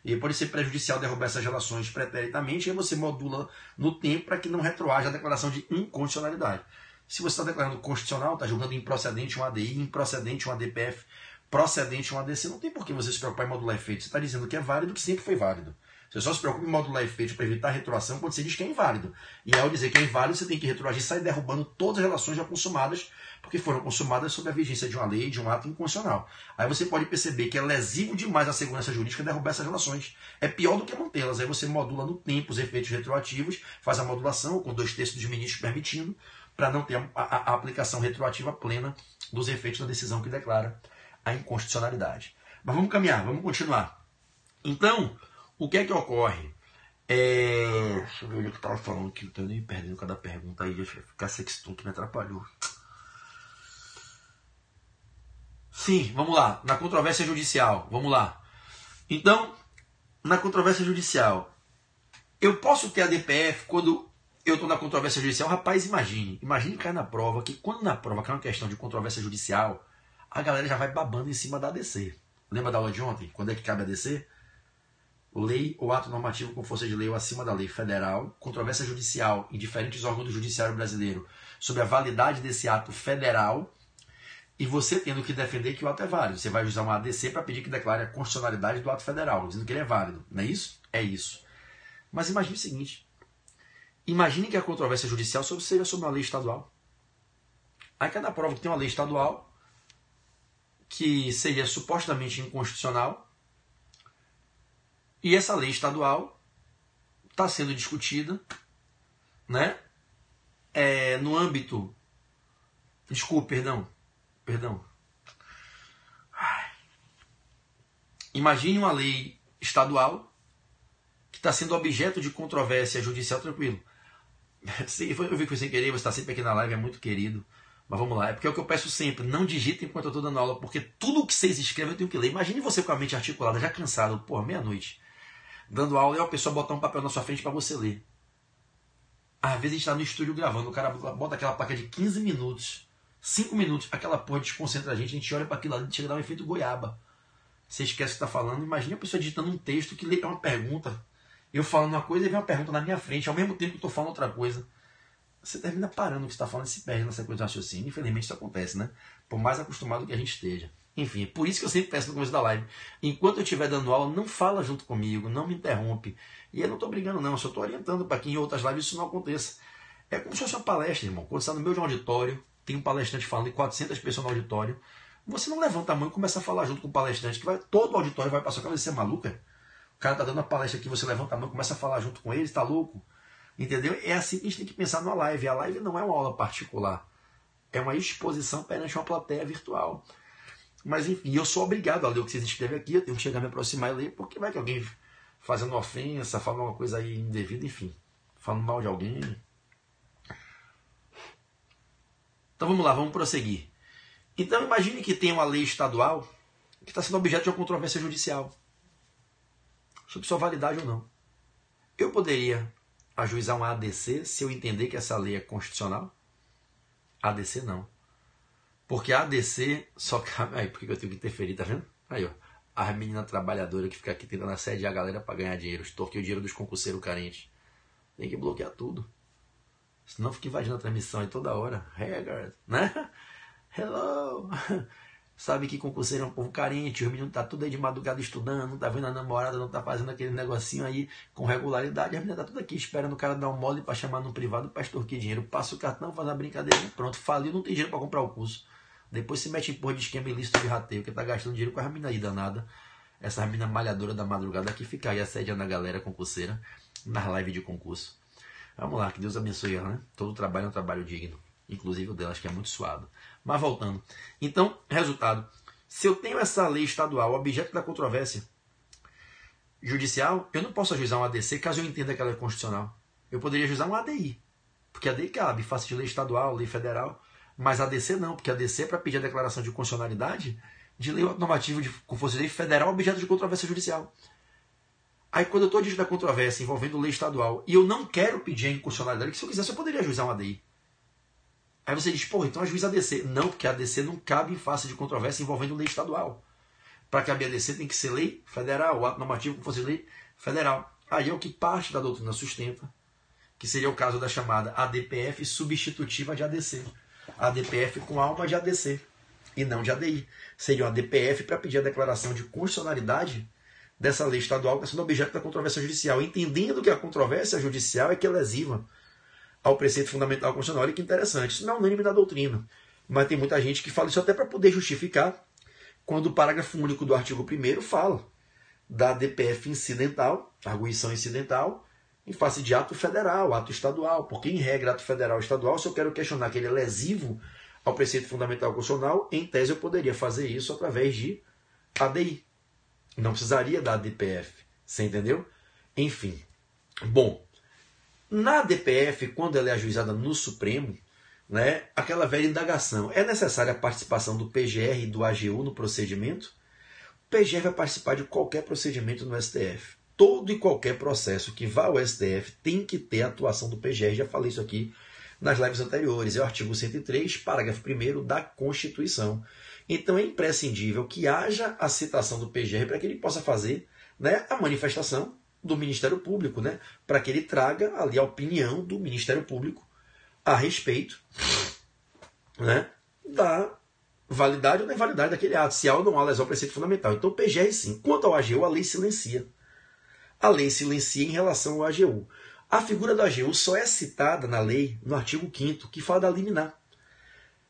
E pode ser prejudicial derrubar essas relações preternitamente, e aí você modula no tempo para que não retroaja a declaração de inconstitucionalidade. Se você está declarando constitucional, está julgando improcedente um ADI, improcedente um ADPF, procedente um ADC, não tem por que você se preocupar em modular efeito. Você está dizendo que é válido, que sempre foi válido. Você só se preocupa em modular efeito para evitar a retroação quando você diz que é inválido. E ao dizer que é inválido, você tem que retroagir e sair derrubando todas as relações já consumadas, porque foram consumadas sob a vigência de uma lei, de um ato inconstitucional. Aí você pode perceber que é lesivo demais a segurança jurídica derrubar essas relações. É pior do que mantê-las. Aí você modula no tempo os efeitos retroativos, faz a modulação com 2/3 dos ministros permitindo, para não ter a aplicação retroativa plena dos efeitos da decisão que declara a inconstitucionalidade. Mas vamos caminhar, vamos continuar. Então, o que é que ocorre? Deixa eu ver o que eu estava falando aqui, eu estou nem perdendo cada pergunta aí, deixa eu ficar sextum que me atrapalhou. Sim, vamos lá, na controvérsia judicial, vamos lá. Então, na controvérsia judicial, eu posso ter a DPF quando eu estou na controvérsia judicial? Rapaz, imagine cair na prova, que quando na prova cai uma questão de controvérsia judicial, a galera já vai babando em cima da ADC. Lembra da aula de ontem? Quando é que cabe a ADC? Lei ou ato normativo com força de lei ou acima da lei federal, controvérsia judicial em diferentes órgãos do judiciário brasileiro sobre a validade desse ato federal, e você tendo que defender que o ato é válido. Você vai usar uma ADC para pedir que declare a constitucionalidade do ato federal, dizendo que ele é válido. Não é isso? É isso. Mas imagine o seguinte. Imagine que a controvérsia judicial seja sobre uma lei estadual. Aí cada prova que tem uma lei estadual que seria supostamente inconstitucional, e essa lei estadual está sendo discutida, né, no âmbito... Desculpe, perdão. Imagine uma lei estadual que está sendo objeto de controvérsia judicial, tranquilo. Eu vi que foi sem querer, você está sempre aqui na live, é muito querido. Mas vamos lá, é porque é o que eu peço sempre, não digitem enquanto eu estou dando aula, porque tudo o que vocês escrevem eu tenho que ler. Imagine você com a mente articulada, já cansado, meia-noite, dando aula e a pessoa botar um papel na sua frente para você ler. Às vezes a gente está no estúdio gravando, o cara bota aquela placa de 15 minutos, 5 minutos, aquela porra desconcentra a gente olha para aquilo ali e chega a dar um efeito goiaba. Você esquece o que está falando, imagine a pessoa digitando um texto que lê uma pergunta, eu falando uma coisa e vem uma pergunta na minha frente, ao mesmo tempo que eu estou falando outra coisa. Você termina parando o que você está falando e se perde nessa coisa de raciocínio. Infelizmente isso acontece, né? Por mais acostumado que a gente esteja. Enfim, é por isso que eu sempre peço no começo da live. Enquanto eu estiver dando aula, não fala junto comigo, não me interrompe. E eu não estou brigando não, eu só estou orientando para que em outras lives isso não aconteça. É como se fosse uma palestra, irmão. Quando você está no meio de um auditório, tem um palestrante falando e 400 pessoas no auditório, você não levanta a mão e começa a falar junto com o palestrante, que todo o auditório vai passar. Você é maluca? O cara está dando uma palestra aqui, você levanta a mão e começa a falar junto com ele, está louco? Entendeu? É assim que a gente tem que pensar numa live. A live não é uma aula particular. É uma exposição perante uma plateia virtual. Mas enfim, eu sou obrigado a ler o que vocês escrevem aqui. Eu tenho que chegar a me aproximar e ler, porque vai que alguém fazendo ofensa, falando uma coisa aí indevida, enfim. Falando mal de alguém. Então vamos lá, vamos prosseguir. Então imagine que tem uma lei estadual que está sendo objeto de uma controvérsia judicial. Sobre sua validade ou não. Eu poderia ajuizar uma ADC se eu entender que essa lei é constitucional? ADC não. Porque a ADC só cabe... Aí, por que eu tenho que interferir, tá vendo? Aí, ó. A menina trabalhadora que fica aqui tentando assediar a galera para ganhar dinheiro. Extorquir o dinheiro dos concurseiros carentes. Tem que bloquear tudo. Senão fica invadindo a transmissão aí toda hora. Haggard, né? Hello! Sabe que concurseiro é um povo carente, os meninos tá tudo aí de madrugada estudando, não tá vendo a namorada, não tá fazendo aquele negocinho aí com regularidade, a menina tá tudo aqui esperando o cara dar um mole para chamar no privado para extorquir dinheiro. Passa o cartão, faz uma brincadeira, pronto, faliu, não tem dinheiro para comprar o curso. Depois se mete em porra de esquema ilícito de rateio, que tá gastando dinheiro com a mina aí danada. Essa mina malhadora da madrugada que fica aí assediando a galera concurseira nas lives de concurso. Vamos lá, que Deus abençoe ela, né? Todo trabalho é um trabalho digno. Inclusive o dela, acho que é muito suado. Mas voltando. Então, resultado. Se eu tenho essa lei estadual, objeto da controvérsia judicial, eu não posso ajuizar um ADC caso eu entenda que ela é constitucional. Eu poderia ajuizar um ADI, porque ADI cabe, face de lei estadual, lei federal, mas ADC não, porque ADC é para pedir a declaração de constitucionalidade de lei normativa com força de lei federal, objeto de controvérsia judicial. Aí quando eu estou diante da controvérsia envolvendo lei estadual e eu não quero pedir a inconstitucionalidade, que se eu quisesse eu poderia ajuizar um ADI. Aí você diz, pô, então ajuiza ADC. Não, porque a ADC não cabe em face de controvérsia envolvendo lei estadual. Para caber ADC tem que ser lei federal, o ato normativo com força de lei federal. Aí é o que parte da doutrina sustenta, que seria o caso da chamada ADPF substitutiva de ADC. ADPF com alma de ADC e não de ADI. Seria uma ADPF para pedir a declaração de constitucionalidade dessa lei estadual que está sendo objeto da controvérsia judicial, entendendo que a controvérsia judicial é que é lesiva ao preceito fundamental constitucional. Olha que interessante, isso não é unânime da doutrina, mas tem muita gente que fala isso até para poder justificar quando o parágrafo único do artigo 1º fala da ADPF incidental, arguição incidental, em face de ato federal, ato estadual, porque em regra ato federal e estadual, se eu quero questionar que ele é lesivo ao preceito fundamental constitucional, em tese eu poderia fazer isso através de ADI. Não precisaria da ADPF, você entendeu? Enfim, bom, na ADPF, quando ela é ajuizada no Supremo, né, aquela velha indagação, é necessária a participação do PGR e do AGU no procedimento? O PGR vai participar de qualquer procedimento no STF. Todo e qualquer processo que vá ao STF tem que ter a atuação do PGR. Já falei isso aqui nas lives anteriores. É o artigo 103, parágrafo 1º da Constituição. Então é imprescindível que haja a citação do PGR para que ele possa fazer, né, a manifestação do Ministério Público, né, para que ele traga ali a opinião do Ministério Público a respeito, né, da validade ou da invalidade daquele ato, se há ou não há lesão ao preceito fundamental. Então o PGR sim. Quanto ao AGU, a lei silencia. A lei silencia em relação ao AGU. A figura do AGU só é citada na lei no artigo 5º, que fala da liminar.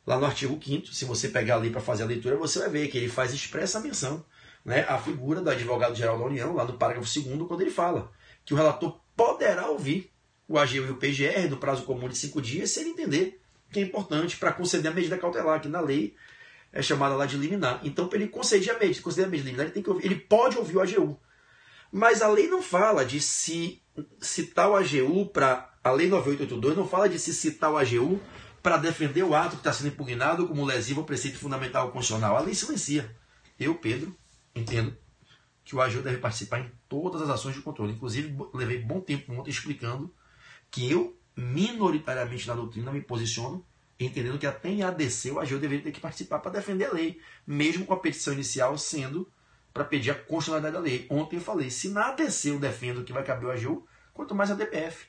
Lá no artigo 5º, se você pegar a lei para fazer a leitura, você vai ver que ele faz expressa menção, né, à figura do advogado-geral da União, lá no parágrafo 2º, quando ele fala que o relator poderá ouvir o AGU e o PGR no prazo comum de 5 dias, se ele entender que é importante para conceder a medida cautelar, que na lei é chamada lá de liminar. Então, para ele conceder a medida liminar, ele tem que ouvir, ele pode ouvir o AGU. Mas a lei não fala de se citar o AGU para... A lei 9882 não fala de se citar o AGU para defender o ato que está sendo impugnado como lesivo ao preceito fundamental constitucional. A lei silencia. Eu, Pedro, entendo que o AGU deve participar em todas as ações de controle. Inclusive, levei bom tempo ontem explicando que eu, minoritariamente na doutrina, me posiciono entendendo que até em ADC o AGU deveria ter que participar para defender a lei, mesmo com a petição inicial sendo para pedir a constitucionalidade da lei. Ontem eu falei, se na ADC eu defendo que vai caber o AGU, quanto mais a DPF.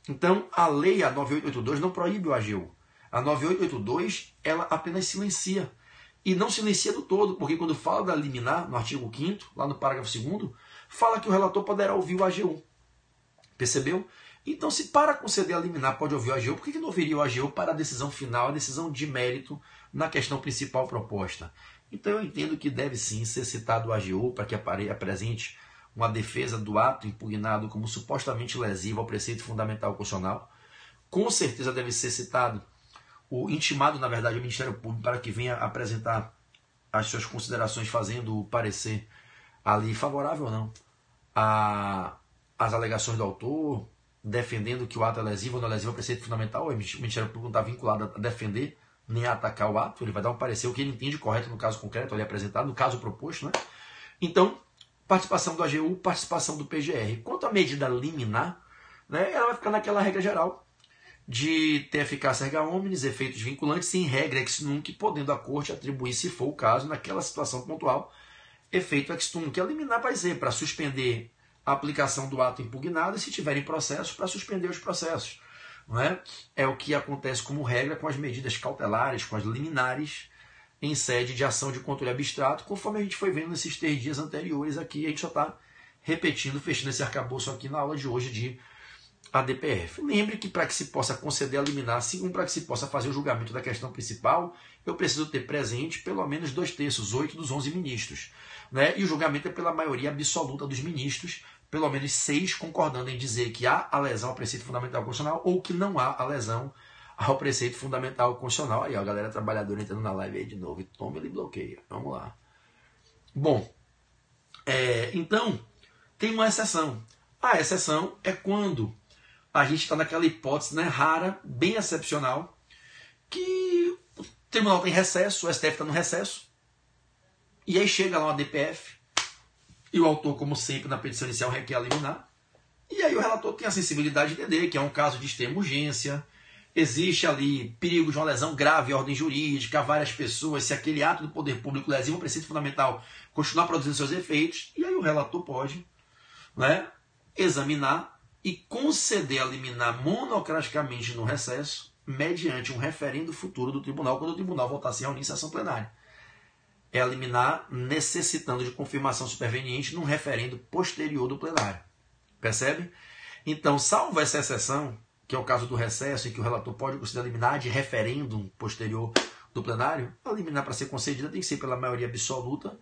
Então, a lei, a 9882, não proíbe o AGU. A 9882, ela apenas silencia. E não silencia do todo, porque quando fala da liminar, no artigo 5º, lá no parágrafo 2º, fala que o relator poderá ouvir o AGU. Percebeu? Então, se para conceder a liminar pode ouvir o AGU, por que não ouviria o AGU para a decisão final, a decisão de mérito na questão principal proposta? Então, eu entendo que deve sim ser citado o AGU para que apresente uma defesa do ato impugnado como supostamente lesivo ao preceito fundamental constitucional. Com certeza deve ser citado o intimado, na verdade, o Ministério Público para que venha apresentar as suas considerações, fazendo o parecer ali favorável ou não às alegações do autor, defendendo que o ato é lesivo ou não é lesivo ao preceito fundamental. O Ministério Público não está vinculado a defender nem a atacar o ato, ele vai dar um parecer, o que ele entende correto no caso concreto ali apresentado, no caso proposto, né? Então, participação do AGU, participação do PGR. Quanto à medida liminar, né, ela vai ficar naquela regra geral de ter eficácia erga omnes, efeitos vinculantes, sem regra ex nunc, podendo a corte atribuir, se for o caso, naquela situação pontual, efeito ex nunc. A liminar vai ser para suspender a aplicação do ato impugnado e, se tiverem processos, para suspender os processos. Não é? É o que acontece como regra com as medidas cautelares, com as liminares, em sede de ação de controle abstrato, conforme a gente foi vendo nesses 3 dias anteriores aqui. A gente só está repetindo, fechando esse arcabouço aqui na aula de hoje de ADPF. Lembre que para que se possa conceder a liminar, segundo para que se possa fazer o julgamento da questão principal, eu preciso ter presente pelo menos 2/3, 8 dos 11 ministros. Né? E o julgamento é pela maioria absoluta dos ministros, pelo menos 6 concordando em dizer que há a lesão ao preceito fundamental constitucional ou que não há a lesão ao preceito fundamental constitucional. Aí, ó, a galera trabalhadora entrando na live aí de novo. E toma, ele bloqueia. Vamos lá. Bom, então, tem uma exceção. A exceção é quando a gente está naquela hipótese, né, rara, bem excepcional, que o tribunal tem recesso, o STF está no recesso, e aí chega lá uma DPF, e o autor, como sempre, na petição inicial, requer a liminar, e aí o relator tem a sensibilidade de entender que é um caso de extrema urgência, existe ali perigo de uma lesão grave, ordem jurídica, várias pessoas, se aquele ato do poder público lesiva o preceito fundamental continuar produzindo seus efeitos, e aí o relator pode, né, examinar e conceder a liminar monocraticamente no recesso, mediante um referendo futuro do tribunal, quando o tribunal voltar a se reunir em sessão plenária. É a liminar necessitando de confirmação superveniente num referendo posterior do plenário. Percebe? Então, salvo essa exceção, que é o caso do recesso, em que o relator pode considerar a liminar de referendo posterior do plenário, a liminar para ser concedida tem que ser pela maioria absoluta,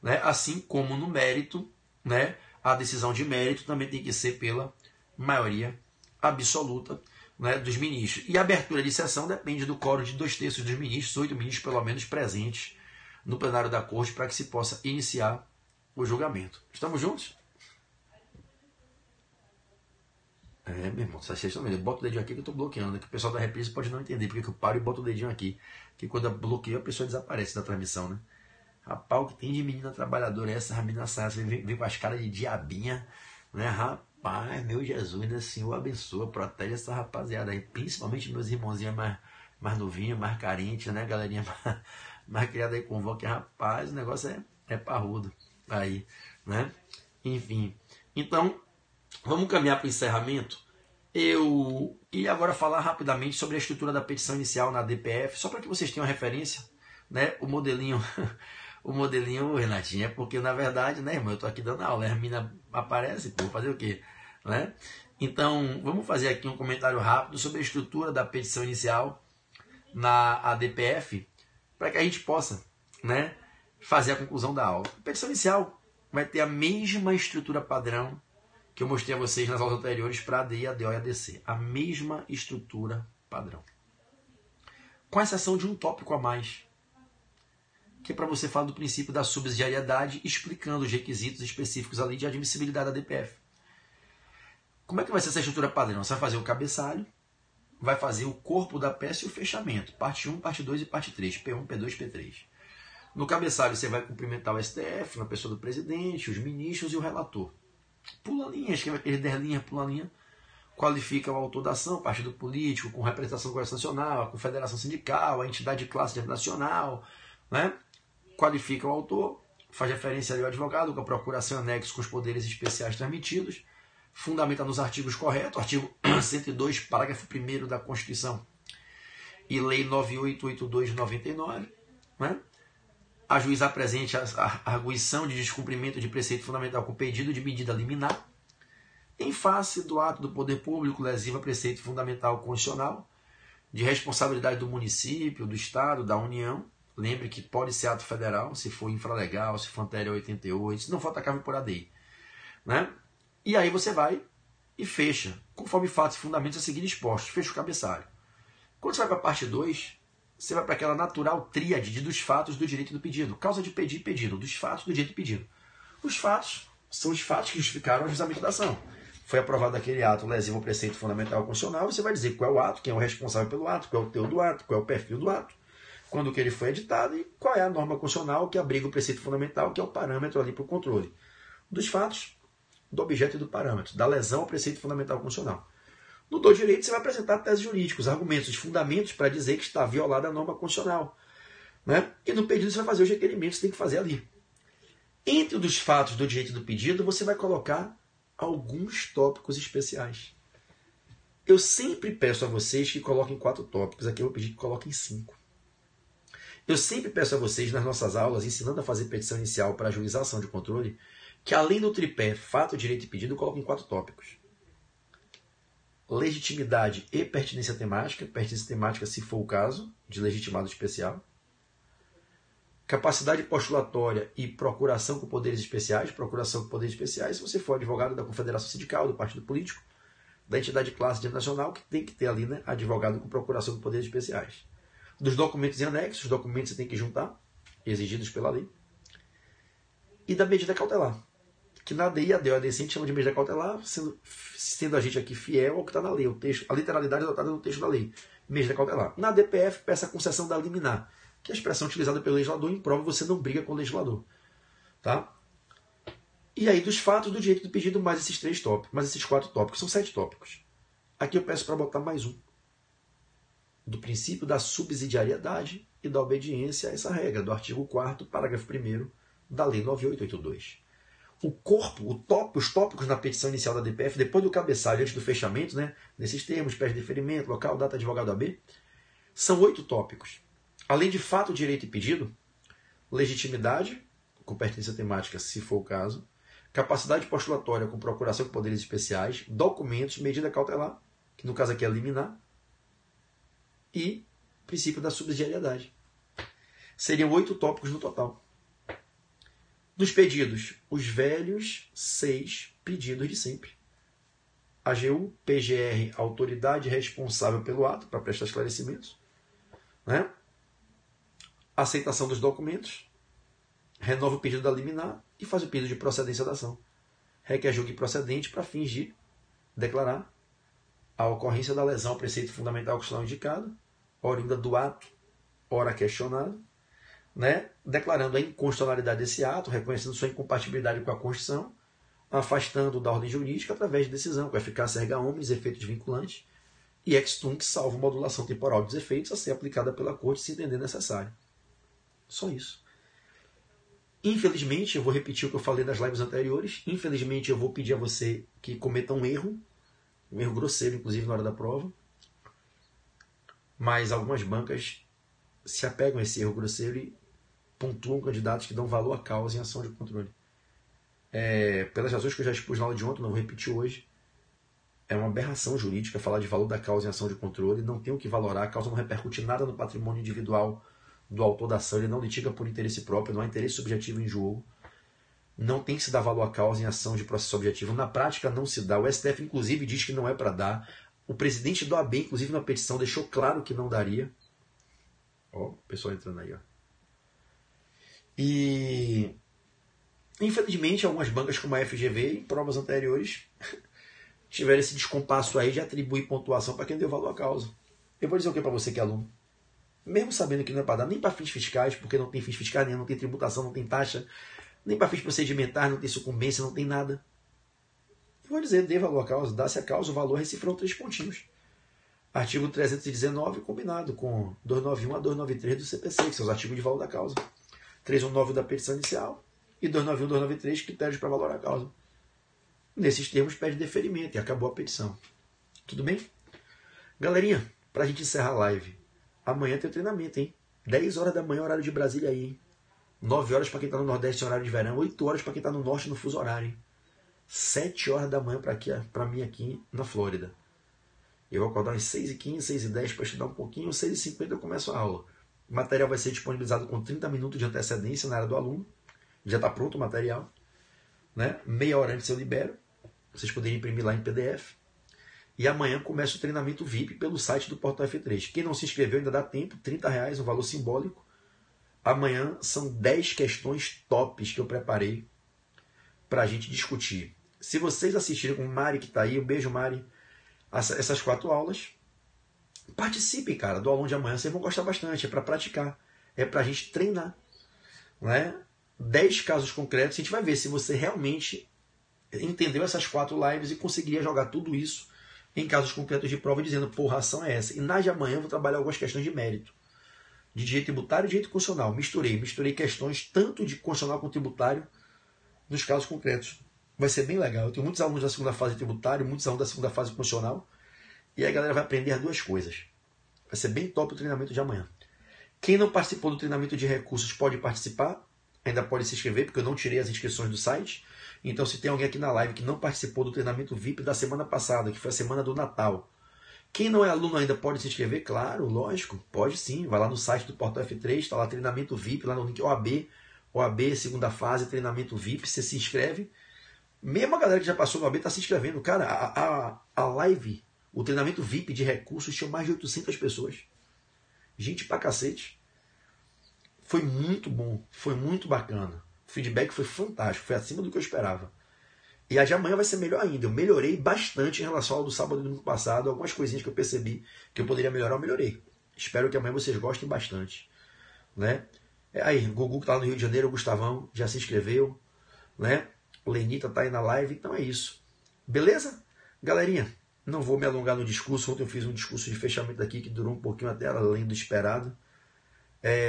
né? Assim como no mérito, né, a decisão de mérito também tem que ser pela maioria absoluta, né, dos ministros. E a abertura de sessão depende do quórum de 2/3 dos ministros, 8 ministros pelo menos presentes no plenário da corte para que se possa iniciar o julgamento. Estamos juntos? Meu irmão, vocês estão vendo? Eu boto o dedinho aqui que eu estou bloqueando, que o pessoal da reprise pode não entender porque eu paro e boto o dedinho aqui, que quando eu bloqueio a pessoa desaparece da transmissão, né? Rapaz, o que tem de menina trabalhadora é essa, menina sai, vem com as caras de diabinha, né? Rapaz, meu Jesus, né? Senhor abençoa, protege essa rapaziada aí, principalmente meus irmãozinhos mais novinhos, mais carentes, né? Galerinha mais criada aí com que rapaz, o negócio é parrudo aí, né? Enfim, então, vamos caminhar para o encerramento. Eu queria agora falar rapidamente sobre a estrutura da petição inicial na DPF, só para que vocês tenham referência, né? O modelinho, Renatinho, é porque na verdade, né, irmão, eu tô aqui dando aula, a mina aparece, pô, fazer o quê, né? Então, vamos fazer aqui um comentário rápido sobre a estrutura da petição inicial na ADPF, para que a gente possa, né, fazer a conclusão da aula. A petição inicial vai ter a mesma estrutura padrão que eu mostrei a vocês nas aulas anteriores para a ADI, ADO e ADC. A mesma estrutura padrão. Com exceção de um tópico a mais, que é para você falar do princípio da subsidiariedade, explicando os requisitos específicos ali de admissibilidade da DPF. Como é que vai ser essa estrutura padrão? Você vai fazer o cabeçalho, vai fazer o corpo da peça e o fechamento. Parte 1, parte 2 e parte 3. P1, P2, P3. No cabeçalho você vai cumprimentar o STF, na pessoa do presidente, os ministros e o relator. Pula linha, escreve aqueles 10 linhas, pula linha. Qualifica o autor da ação, partido político, com representação do Congresso Nacional, a confederação sindical, a entidade de classe nacional, né? Qualifica o autor, faz referência ali ao advogado, com a procuração anexo com os poderes especiais transmitidos, fundamenta nos artigos corretos, artigo 102, parágrafo 1º da Constituição e Lei 9882 de 99, né? Ajuizar apresente a arguição de descumprimento de preceito fundamental com pedido de medida liminar, em face do ato do poder público lesivo a preceito fundamental constitucional, de responsabilidade do município, do Estado, da União. Lembre que pode ser ato federal, se for infralegal, se for anterior a 88, se não for atacável por ADI, né? E aí você vai e fecha, conforme fatos e fundamentos a seguir expostos. Fecha o cabeçalho. Quando você vai para a parte 2, você vai para aquela natural tríade dos fatos, do direito e do pedido. Causa de pedir e pedido. Dos fatos, do direito e pedido. Os fatos são os fatos que justificaram o ajuizamento da ação. Foi aprovado aquele ato lesivo ao preceito fundamental constitucional, você vai dizer qual é o ato, quem é o responsável pelo ato, qual é o teor do ato, qual é o perfil do ato, quando que ele foi editado e qual é a norma constitucional que abriga o preceito fundamental, que é o parâmetro ali para o controle dos fatos, do objeto e do parâmetro, da lesão ao preceito fundamental constitucional. No do direito, você vai apresentar teses jurídicas, argumentos, fundamentos para dizer que está violada a norma constitucional, né? E no pedido você vai fazer os requerimentos que tem que fazer ali. Entre os fatos do direito e do pedido, você vai colocar alguns tópicos especiais. Eu sempre peço a vocês que coloquem 4 tópicos, aqui eu vou pedir que coloquem 5. Eu sempre peço a vocês, nas nossas aulas, ensinando a fazer petição inicial para ajuizar a ação de controle, que além do tripé fato, direito e pedido, coloquem 4 tópicos. Legitimidade e pertinência temática se for o caso, de legitimado especial. Capacidade postulatória e procuração com poderes especiais, se você for advogado da confederação sindical, do partido político, da entidade de classe internacional, que tem que ter ali, né, advogado com procuração de poderes especiais. Dos documentos em anexo, os documentos você tem que juntar, exigidos pela lei. E da medida cautelar, que na DI, a DO e a DC a gente chama de medida cautelar, sendo a gente aqui fiel ao que está na lei, o texto, a literalidade adotada no texto da lei, medida cautelar. Na DPF, peça a concessão da liminar, que é a expressão utilizada pelo legislador em prova, você não briga com o legislador. Tá? E aí, dos fatos do direito do pedido, mais esses 3 tópicos, mais esses 4 tópicos, são 7 tópicos. Aqui eu peço para botar mais um. Do princípio da subsidiariedade e da obediência a essa regra, do artigo 4º, parágrafo 1º da Lei 9882. Os tópicos na petição inicial da DPF, depois do cabeçalho, antes do fechamento, né, nesses termos, pés de deferimento, local, data, advogado AB, são 8 tópicos. Além de fato, direito e pedido, legitimidade, com pertinência temática, se for o caso, capacidade postulatória com procuração com poderes especiais, documentos, medida cautelar, que no caso aqui é liminar, e princípio da subsidiariedade. Seriam 8 tópicos no total. Dos pedidos, os velhos 6 pedidos de sempre. AGU, PGR, autoridade responsável pelo ato, para prestar esclarecimentos. Né? Aceitação dos documentos. Renova o pedido da liminar e faz o pedido de procedência da ação. Requer julgue procedente para fins de declarar a ocorrência da lesão ao preceito fundamental constitucional indicado, oriunda do ato, ora questionado, né? Declarando a inconstitucionalidade desse ato, reconhecendo sua incompatibilidade com a Constituição, afastando da ordem jurídica através de decisão, com eficácia erga omnes, efeitos vinculantes, e ex tunc, salvo modulação temporal dos efeitos a ser aplicada pela Corte se entender necessário. Só isso. Infelizmente, eu vou repetir o que eu falei nas lives anteriores, infelizmente eu vou pedir a você que cometa um erro grosseiro, inclusive na hora da prova, mas algumas bancas se apegam a esse erro grosseiro e pontuam candidatos que dão valor à causa em ação de controle. Pelas razões que eu já expus na aula de ontem, não vou repetir hoje, é uma aberração jurídica falar de valor da causa em ação de controle, não tem o que valorar, a causa não repercute nada no patrimônio individual do autor da ação, ele não litiga por interesse próprio, não há interesse subjetivo em jogo, não tem que se dar valor à causa em ação de processo objetivo, na prática não se dá, o STF inclusive diz que não é para dar, o presidente do AB, inclusive na petição, deixou claro que não daria. Ó, o pessoal entrando aí, ó. E infelizmente algumas bancas como a FGV em provas anteriores tiveram esse descompasso aí de atribuir pontuação para quem deu valor à causa. Eu vou dizer o que para você que é aluno? Mesmo sabendo que não é para dar nem para fins fiscais, porque não tem fins fiscais, não tem tributação, não tem taxa, nem para fins procedimentais, não tem sucumbência, não tem nada. Eu vou dizer, dê valor à causa, dá-se a causa, o valor recifrou 3 pontinhos. Artigo 319 combinado com 291 a 293 do CPC, que são os artigos de valor da causa. 319 da petição inicial e 291 e 293 critérios para valorar a causa. Nesses termos pede deferimento e acabou a petição. Tudo bem? Galerinha, para a gente encerrar a live, amanhã tem o treinamento, hein? 10 horas da manhã, horário de Brasília aí, hein? 9 horas para quem está no Nordeste, horário de verão. 8 horas para quem está no Norte, no fuso horário, hein? 7 horas da manhã para mim aqui na Flórida. Eu vou acordar às 6h15, 6h10 para estudar um pouquinho. 6h50 eu começo a aula. O material vai ser disponibilizado com 30 minutos de antecedência na área do aluno. Já está pronto o material. Né? Meia hora antes eu libero. Vocês poderem imprimir lá em PDF. E amanhã começa o treinamento VIP pelo site do Portal F3. Quem não se inscreveu ainda dá tempo. R$30, um valor simbólico. Amanhã são 10 questões tops que eu preparei para a gente discutir. Se vocês assistirem com o Mari que está aí, um beijo Mari, essas 4 aulas, participem, cara, do aulão de amanhã. Vocês vão gostar bastante, é para praticar, é para a gente treinar. Né? 10 casos concretos, a gente vai ver se você realmente entendeu essas 4 lives e conseguiria jogar tudo isso em casos concretos de prova, dizendo, porra, a ação é essa. E na de amanhã eu vou trabalhar algumas questões de mérito, de direito tributário e direito constitucional. Misturei questões tanto de constitucional quanto tributário nos casos concretos. Vai ser bem legal. Eu tenho muitos alunos da segunda fase tributário, muitos alunos da segunda fase constitucional, e a galera vai aprender as 2 coisas. Vai ser bem top o treinamento de amanhã. Quem não participou do treinamento de recursos pode participar, ainda pode se inscrever, porque eu não tirei as inscrições do site. Então, se tem alguém aqui na live que não participou do treinamento VIP da semana passada, que foi a semana do Natal, quem não é aluno ainda pode se inscrever? Claro, lógico, pode sim. Vai lá no site do Portal F3, está lá treinamento VIP, lá no link OAB, segunda fase, treinamento VIP, você se inscreve. Mesmo a galera que já passou no AB está se inscrevendo. Cara, a live, o treinamento VIP de recursos tinha mais de 800 pessoas. Gente pra cacete. Foi muito bom, foi muito bacana. O feedback foi fantástico, foi acima do que eu esperava. E a de amanhã vai ser melhor ainda. Eu melhorei bastante em relação ao do sábado e domingo passado. Algumas coisinhas que eu percebi que eu poderia melhorar, eu melhorei. Espero que amanhã vocês gostem bastante. Né? Aí, o Gugu que tá no Rio de Janeiro, o Gustavão, já se inscreveu. Né? O Lenita tá aí na live, então é isso. Beleza? Galerinha, não vou me alongar no discurso. Ontem eu fiz um discurso de fechamento aqui que durou um pouquinho até além do esperado.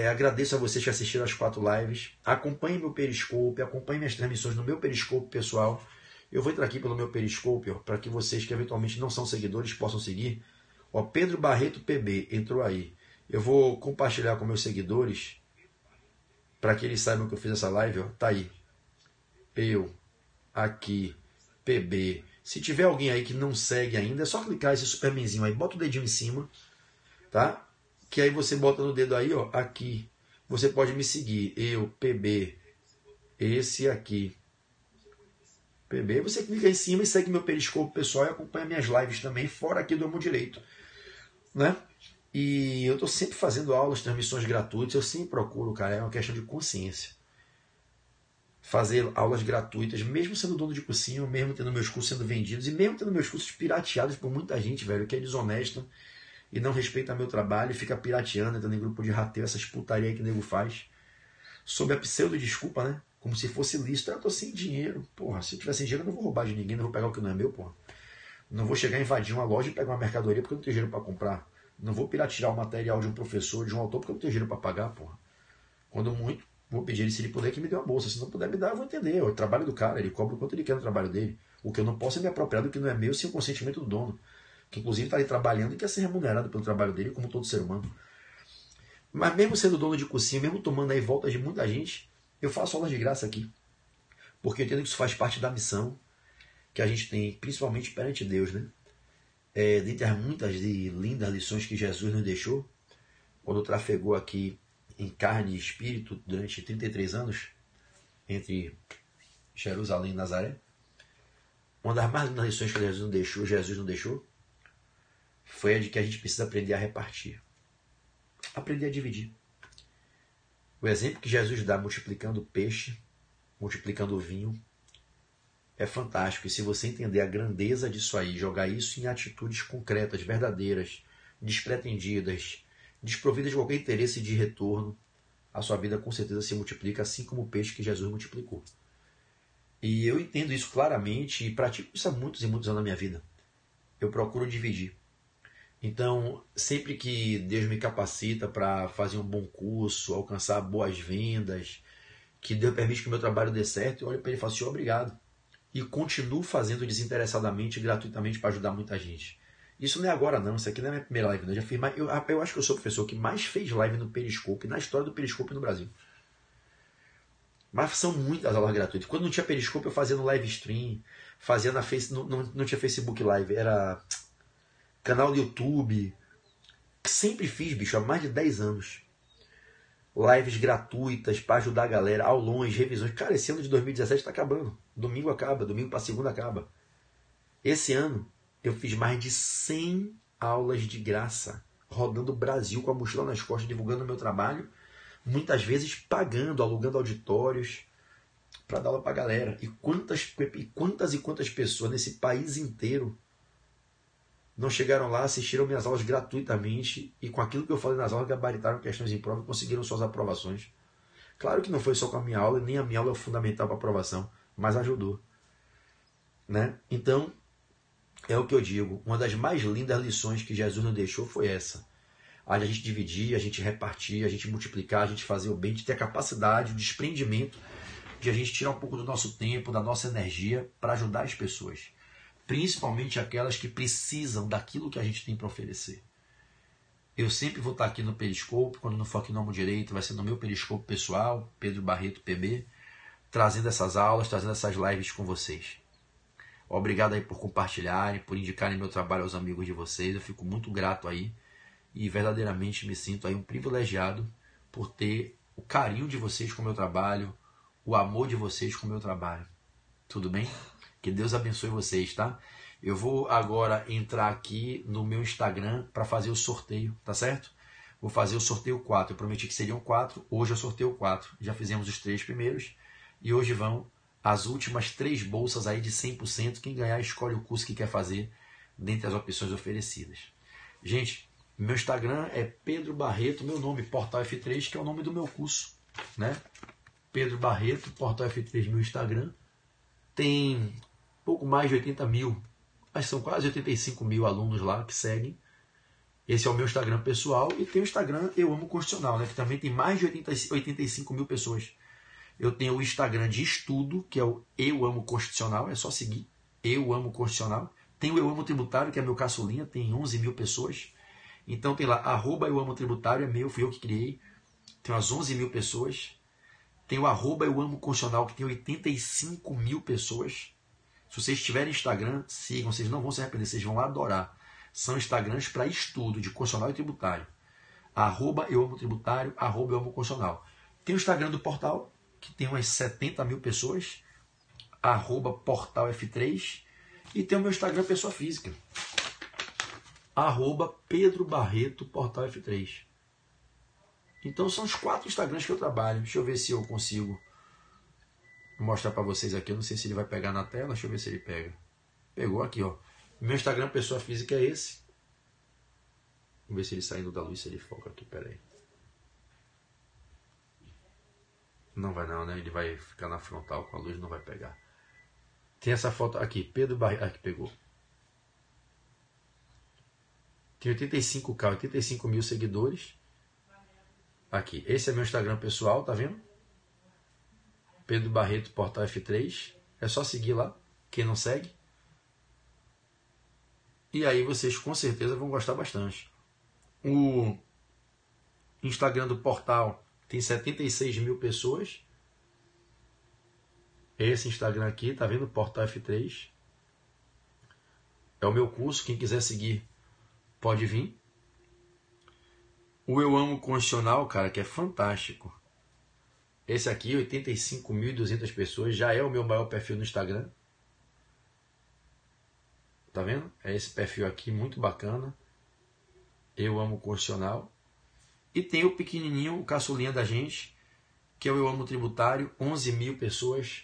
Agradeço a vocês que assistiram as 4 lives. Acompanhe meu Periscope, acompanhe minhas transmissões no meu Periscope pessoal. Eu vou entrar aqui pelo meu Periscope para que vocês que eventualmente não são seguidores possam seguir. Ó, Pedro Barreto PB entrou aí. Eu vou compartilhar com meus seguidores para que eles saibam que eu fiz essa live. Ó. Tá aí. Eu, aqui, PB. Se tiver alguém aí que não segue ainda, é só clicar esse supermanzinho aí, bota o dedinho em cima, tá? Que aí você bota no dedo aí, ó, aqui. Você pode me seguir, eu, PB, esse aqui. PB, você clica em cima e segue meu Periscope pessoal e acompanha minhas lives também, fora aqui do Amo Direito. Né? E eu tô sempre fazendo aulas, transmissões gratuitas, eu sempre procuro, cara, é uma questão de consciência. Fazer aulas gratuitas, mesmo sendo dono de cursinho, mesmo tendo meus cursos sendo vendidos, e mesmo tendo meus cursos pirateados por muita gente, velho, que é desonesta e não respeita meu trabalho e fica pirateando, entrando em grupo de rateio, essas putaria aí que o nego faz. Sob a pseudo-desculpa, né? Como se fosse lícito. Eu tô sem dinheiro. Porra, se eu tiver sem dinheiro eu não vou roubar de ninguém, não vou pegar o que não é meu, porra. Não vou chegar a invadir uma loja e pegar uma mercadoria porque eu não tenho dinheiro para comprar. Não vou piratear o material de um professor, de um autor, porque eu não tenho dinheiro para pagar, porra. Quando muito, vou pedir ele, se ele puder, que me dê uma bolsa. Se não puder me dar, eu vou entender. É o trabalho do cara, ele cobra o quanto ele quer no trabalho dele. O que eu não posso é me apropriar do que não é meu sem o consentimento do dono. Que inclusive está ali trabalhando e quer ser remunerado pelo trabalho dele, como todo ser humano. Mas mesmo sendo dono de cursinho, mesmo tomando aí voltas de muita gente, eu faço aulas de graça aqui. Porque eu entendo que isso faz parte da missão que a gente tem, principalmente perante Deus, né? Dentre as muitas e lindas lições que Jesus nos deixou, quando trafegou aqui em carne e espírito durante 33 anos, entre Jerusalém e Nazaré, uma das mais lindas lições que Jesus nos deixou, foi a de que a gente precisa aprender a repartir. Aprender a dividir. O exemplo que Jesus dá multiplicando o peixe, multiplicando o vinho, é fantástico. E se você entender a grandeza disso aí, jogar isso em atitudes concretas, verdadeiras, despretendidas, desprovidas de qualquer interesse de retorno, a sua vida com certeza se multiplica, assim como o peixe que Jesus multiplicou. E eu entendo isso claramente e pratico isso há muitos e muitos anos na minha vida. Eu procuro dividir. Então, sempre que Deus me capacita para fazer um bom curso, alcançar boas vendas, que Deus permite que o meu trabalho dê certo, eu olho para ele e falo, Senhor, obrigado. E continuo fazendo desinteressadamente, gratuitamente, para ajudar muita gente. Isso não é agora não, isso aqui não é a minha primeira live. Não. Eu, já fiz mais, eu acho que eu sou o professor que mais fez live no Periscope, na história do Periscope no Brasil. Mas são muitas aulas gratuitas. Quando não tinha Periscope, eu fazia no live stream, fazia na Face, não tinha Facebook Live, era canal do YouTube. Sempre fiz, bicho, há mais de 10 anos. Lives gratuitas para ajudar a galera, aulões, revisões. Cara, esse ano de 2017 está acabando. Domingo acaba, domingo para segunda acaba. Esse ano eu fiz mais de 100 aulas de graça, rodando o Brasil com a mochila nas costas, divulgando o meu trabalho, muitas vezes pagando, alugando auditórios para dar aula para a galera. E quantas pessoas nesse país inteiro não chegaram lá, assistiram minhas aulas gratuitamente e com aquilo que eu falei nas aulas gabaritaram questões em prova e conseguiram suas aprovações. Claro que não foi só com a minha aula, nem a minha aula é fundamental para a aprovação, mas ajudou. Né? Então, é o que eu digo, uma das mais lindas lições que Jesus nos deixou foi essa. A gente dividir, a gente repartir, a gente multiplicar, a gente fazer o bem, de ter a capacidade, o desprendimento de a gente tirar um pouco do nosso tempo, da nossa energia para ajudar as pessoas. Principalmente aquelas que precisam daquilo que a gente tem para oferecer. Eu sempre vou estar aqui no Periscope, quando não for aqui no Amo Direito, vai ser no meu Periscope pessoal, Pedro Barreto PB, trazendo essas aulas, trazendo essas lives com vocês. Obrigado aí por compartilharem, por indicarem meu trabalho aos amigos de vocês, eu fico muito grato aí e verdadeiramente me sinto aí um privilegiado por ter o carinho de vocês com o meu trabalho, o amor de vocês com o meu trabalho. Tudo bem? Que Deus abençoe vocês, tá? Eu vou agora entrar aqui no meu Instagram para fazer o sorteio, tá certo? Vou fazer o sorteio 4. Eu prometi que seriam 4. Hoje eu sorteio 4. Já fizemos os 3 primeiros. E hoje vão as últimas 3 bolsas aí de 100%. Quem ganhar escolhe o curso que quer fazer dentre as opções oferecidas. Gente, meu Instagram é Pedro Barreto, meu nome, Portal F3, que é o nome do meu curso, né? Pedro Barreto, Portal F3, meu Instagram. Tem pouco mais de 80 mil, mas são quase 85 mil alunos lá que seguem. Esse é o meu Instagram pessoal. E tem o Instagram Eu Amo Constitucional, né? Que também tem mais de 85 mil pessoas. Eu tenho o Instagram de estudo, que é o Eu Amo Constitucional. É só seguir. Eu Amo Constitucional. Tem o Eu Amo Tributário, que é meu caçulinha. Tem 11 mil pessoas. Então tem lá, @Eu Amo Tributário. É meu, fui eu que criei. Tem umas 11 mil pessoas. Tem o @Eu Amo Constitucional, que tem 85 mil pessoas. Se vocês tiverem Instagram, sigam. Vocês não vão se arrepender. Vocês vão adorar. São Instagrams para estudo de constitucional e tributário. @Eu Amo Tributário, @Eu Amo Constitucional. Tem o Instagram do portal, que tem umas 70 mil pessoas. @Portal F3. E tem o meu Instagram pessoa física. @Pedro Barreto, Portal F3. Então são os 4 Instagrams que eu trabalho. Deixa eu ver se eu consigo mostrar para vocês aqui. Eu não sei se ele vai pegar na tela. Deixa eu ver se ele pega. Pegou aqui, ó. Meu Instagram pessoa física é esse. Vamos ver se ele saindo da luz, se ele foca aqui, peraí. Não vai não, né? Ele vai ficar na frontal com a luz, não vai pegar. Tem essa foto aqui, Pedro Barreto. Aqui pegou. Tem 85k, 85 mil seguidores. Aqui, esse é meu Instagram pessoal, tá vendo? Pedro Barreto, Portal F3. É só seguir lá, quem não segue. E aí vocês com certeza vão gostar bastante. O Instagram do portal tem 76 mil pessoas. Esse Instagram aqui, tá vendo? Portal F3. É o meu curso, quem quiser seguir pode vir. O Eu Amo Constitucional, cara, que é fantástico. Esse aqui, 85.200 pessoas, já é o meu maior perfil no Instagram. Tá vendo? É esse perfil aqui, muito bacana. Eu Amo Constitucional. E tem o pequenininho, o caçulinha da gente, que é o Eu Amo Tributário. 11 mil pessoas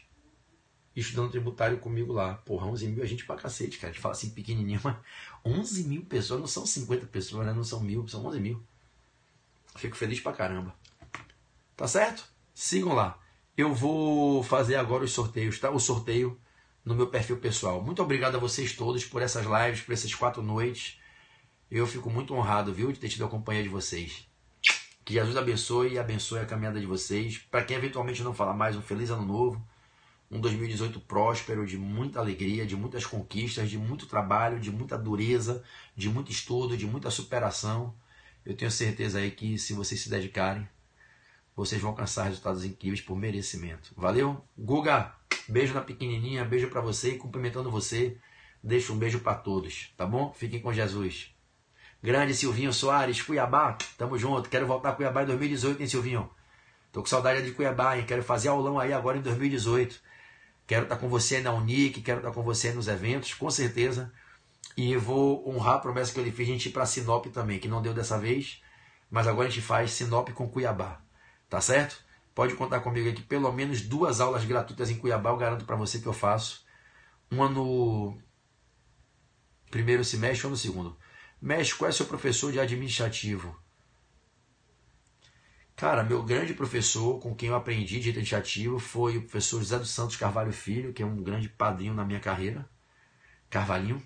estudando tributário comigo lá. Porra, 11 mil é gente pra cacete, cara. A gente fala assim pequenininho, mas 11 mil pessoas, não são 50 pessoas, né? Não são 1000, são 11 mil. Fico feliz pra caramba. Tá certo? Sigam lá. Eu vou fazer agora os sorteios, tá? O sorteio no meu perfil pessoal. Muito obrigado a vocês todos por essas lives, por essas 4 noites. Eu fico muito honrado, viu, de ter tido a companhia de vocês. Que Jesus abençoe e abençoe a caminhada de vocês. Para quem eventualmente não fala mais, um feliz ano novo. Um 2018 próspero, de muita alegria, de muitas conquistas, de muito trabalho, de muita dureza, de muito estudo, de muita superação. Eu tenho certeza aí que se vocês se dedicarem, vocês vão alcançar resultados incríveis por merecimento. Valeu? Guga, beijo na pequenininha, beijo para você e cumprimentando você. Deixo um beijo para todos, tá bom? Fiquem com Jesus. Grande Silvinho Soares, Cuiabá, tamo junto. Quero voltar a Cuiabá em 2018, hein, Silvinho? Tô com saudade de Cuiabá, hein? Quero fazer aulão aí agora em 2018. Quero estar com você aí na Unic, quero estar com você aí nos eventos, com certeza. E vou honrar a promessa que eu lhe fiz, a gente ir para Sinop também, que não deu dessa vez. Mas agora a gente faz Sinop com Cuiabá. Tá certo? Pode contar comigo aqui, pelo menos 2 aulas gratuitas em Cuiabá, eu garanto para você que eu faço. Uma no primeiro semestre ou no segundo. Mestre, qual é o seu professor de administrativo? Cara, meu grande professor com quem eu aprendi direito administrativo foi o professor José dos Santos Carvalho Filho, que é um grande padrinho na minha carreira. Carvalhinho,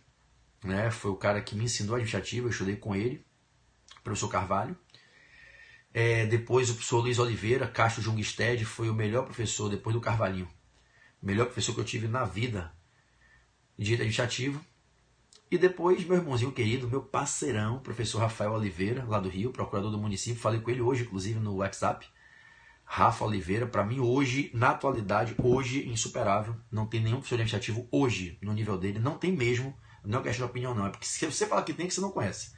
né? Foi o cara que me ensinou administrativo, eu estudei com ele, professor Carvalho. Depois o professor Luiz Oliveira, Castro Jungstedt, foi o melhor professor depois do Carvalhinho. O melhor professor que eu tive na vida de direito administrativo. E depois, meu irmãozinho querido, meu parceirão, professor Rafael Oliveira, lá do Rio, procurador do município. Falei com ele hoje, inclusive, no WhatsApp. Rafa Oliveira, para mim, hoje, na atualidade, hoje, insuperável. Não tem nenhum professor administrativo hoje, no nível dele. Não tem mesmo. Não é questão de opinião, não. É porque se você falar que tem, que você não conhece.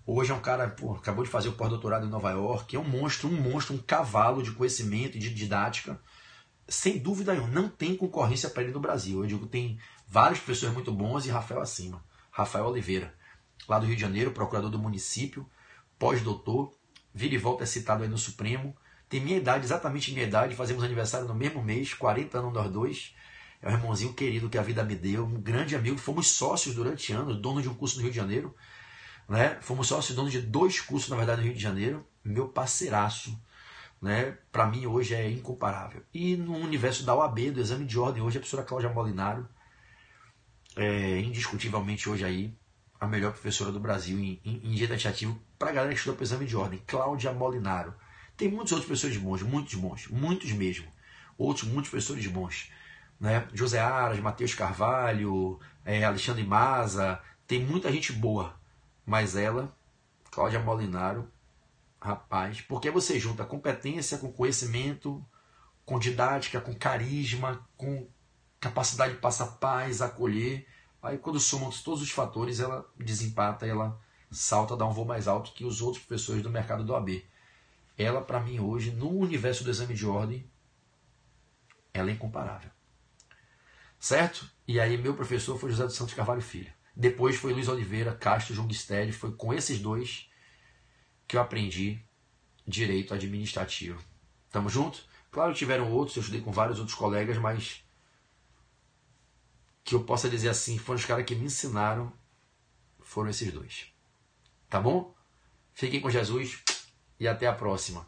Hoje é um cara, acabou de fazer o pós-doutorado em Nova York. É um monstro, um cavalo de conhecimento e de didática. sem dúvida nenhuma, não tem concorrência para ele no Brasil. Eu digo que tem vários professores muito bons e Rafael acima. Rafael Oliveira, lá do Rio de Janeiro, procurador do município, pós-doutor, vira e volta é citado aí no Supremo. Tem minha idade, exatamente minha idade, fazemos aniversário no mesmo mês, 40 anos nós dois. É um irmãozinho querido que a vida me deu, um grande amigo, fomos sócios durante anos, dono de um curso no Rio de Janeiro, né? Fomos sócios, dono de 2 cursos, na verdade, no Rio de Janeiro, meu parceiraço, né? Para mim hoje é incomparável. E no universo da OAB, do exame de ordem, hoje a professora Cláudia Molinaro, indiscutivelmente hoje aí, a melhor professora do Brasil em dia tentativo para a galera que estuda para o exame de ordem, Cláudia Molinaro. Tem muitos outros professores bons, muitos mesmo. Muitos professores bons. Né? José Aras, Matheus Carvalho, Alexandre Maza, tem muita gente boa. Mas ela, Cláudia Molinaro, rapaz, porque você junta competência com conhecimento, com didática, com carisma, com capacidade de passar paz, acolher. Aí quando somam todos os fatores, ela desempata, ela salta, dá um voo mais alto que os outros professores do mercado do OAB. Ela, para mim, hoje, no universo do exame de ordem, ela é incomparável. Certo? E aí meu professor foi José dos Santos Carvalho Filho. Depois foi Luiz Oliveira, Castro, Junguisteri. Foi com esses dois que eu aprendi direito administrativo. Tamo junto? Claro, tiveram outros, eu estudei com vários outros colegas, mas que eu possa dizer assim, foram os caras que me ensinaram, foram esses dois. Tá bom? Fiquem com Jesus e até a próxima.